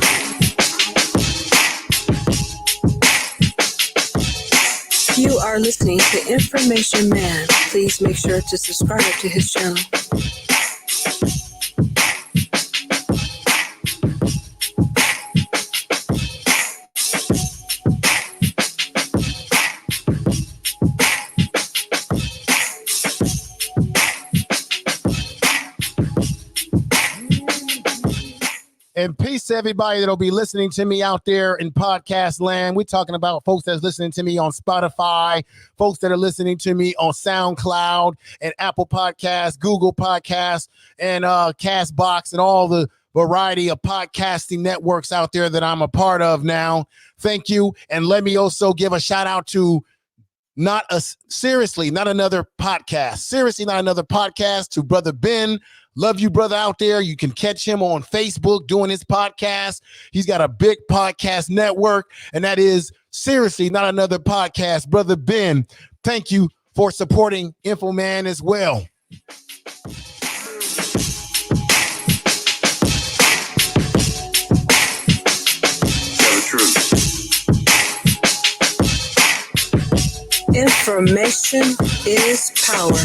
You are listening to Information Man. Please make sure to subscribe to his channel. And peace to everybody that'll be listening to me out there in podcast land. We're talking about folks that's listening to me on Spotify, folks that are listening to me on SoundCloud and Apple Podcasts, Google Podcasts, and Castbox, and all the variety of podcasting networks out there that I'm a part of now. Thank you. And let me also give a shout out to Seriously Not Another Podcast to Brother Ben. Love you, brother, out there. You can catch him on Facebook doing his podcast. He's got a big podcast network, and that is Seriously Not Another Podcast. Brother Ben, thank you for supporting InfoMan as well. Tell the truth. Information is power.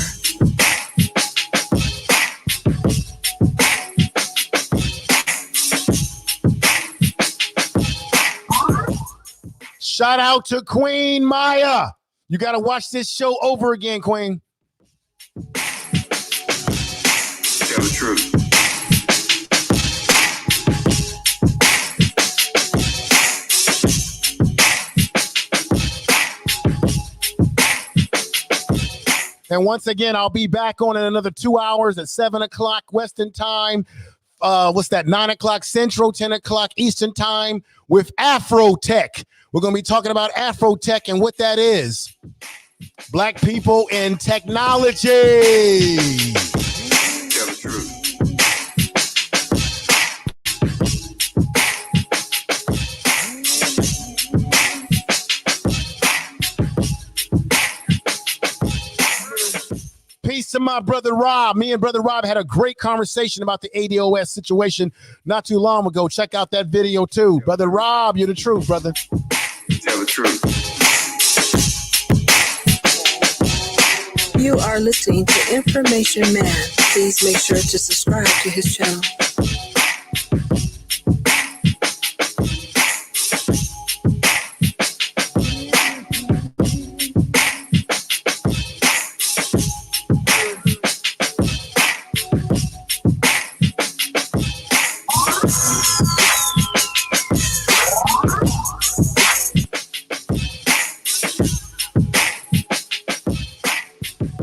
Shout out to Queen Maya. You got to watch this show over again, Queen. Tell the truth. And once again, I'll be back on in another 2 hours at 7 o'clock Western time. What's that? 9 o'clock Central, 10 o'clock Eastern time with Afrotech. We're going to be talking about Afrotech and what that is. Black people in technology. Tell the truth. Peace to my brother Rob. Me and brother Rob had a great conversation about the ADOS situation not too long ago. Check out that video too. Brother Rob, you're the truth, brother. Tell the truth. You are listening to Information Man. Please make sure to subscribe to his channel.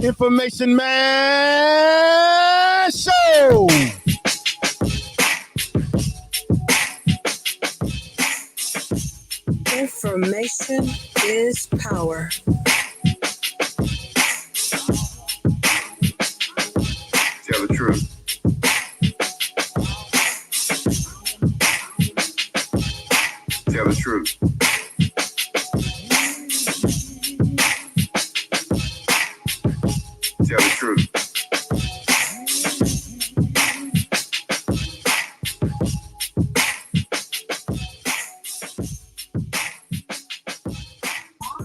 Information Man Show. Information is power. Tell the truth. Tell the truth. Tell the truth.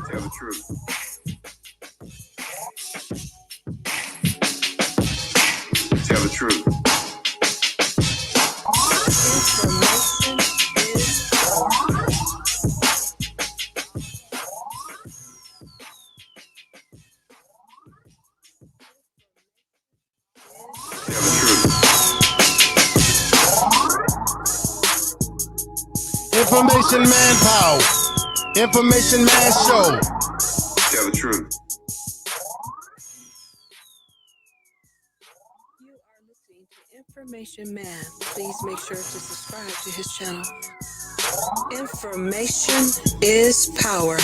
Tell the truth. Tell the truth. Information is power. Tell the truth. Information Man Power. Information Man Show. Tell the truth. You are listening to Information Man. Please make sure to subscribe to his channel. Information is power.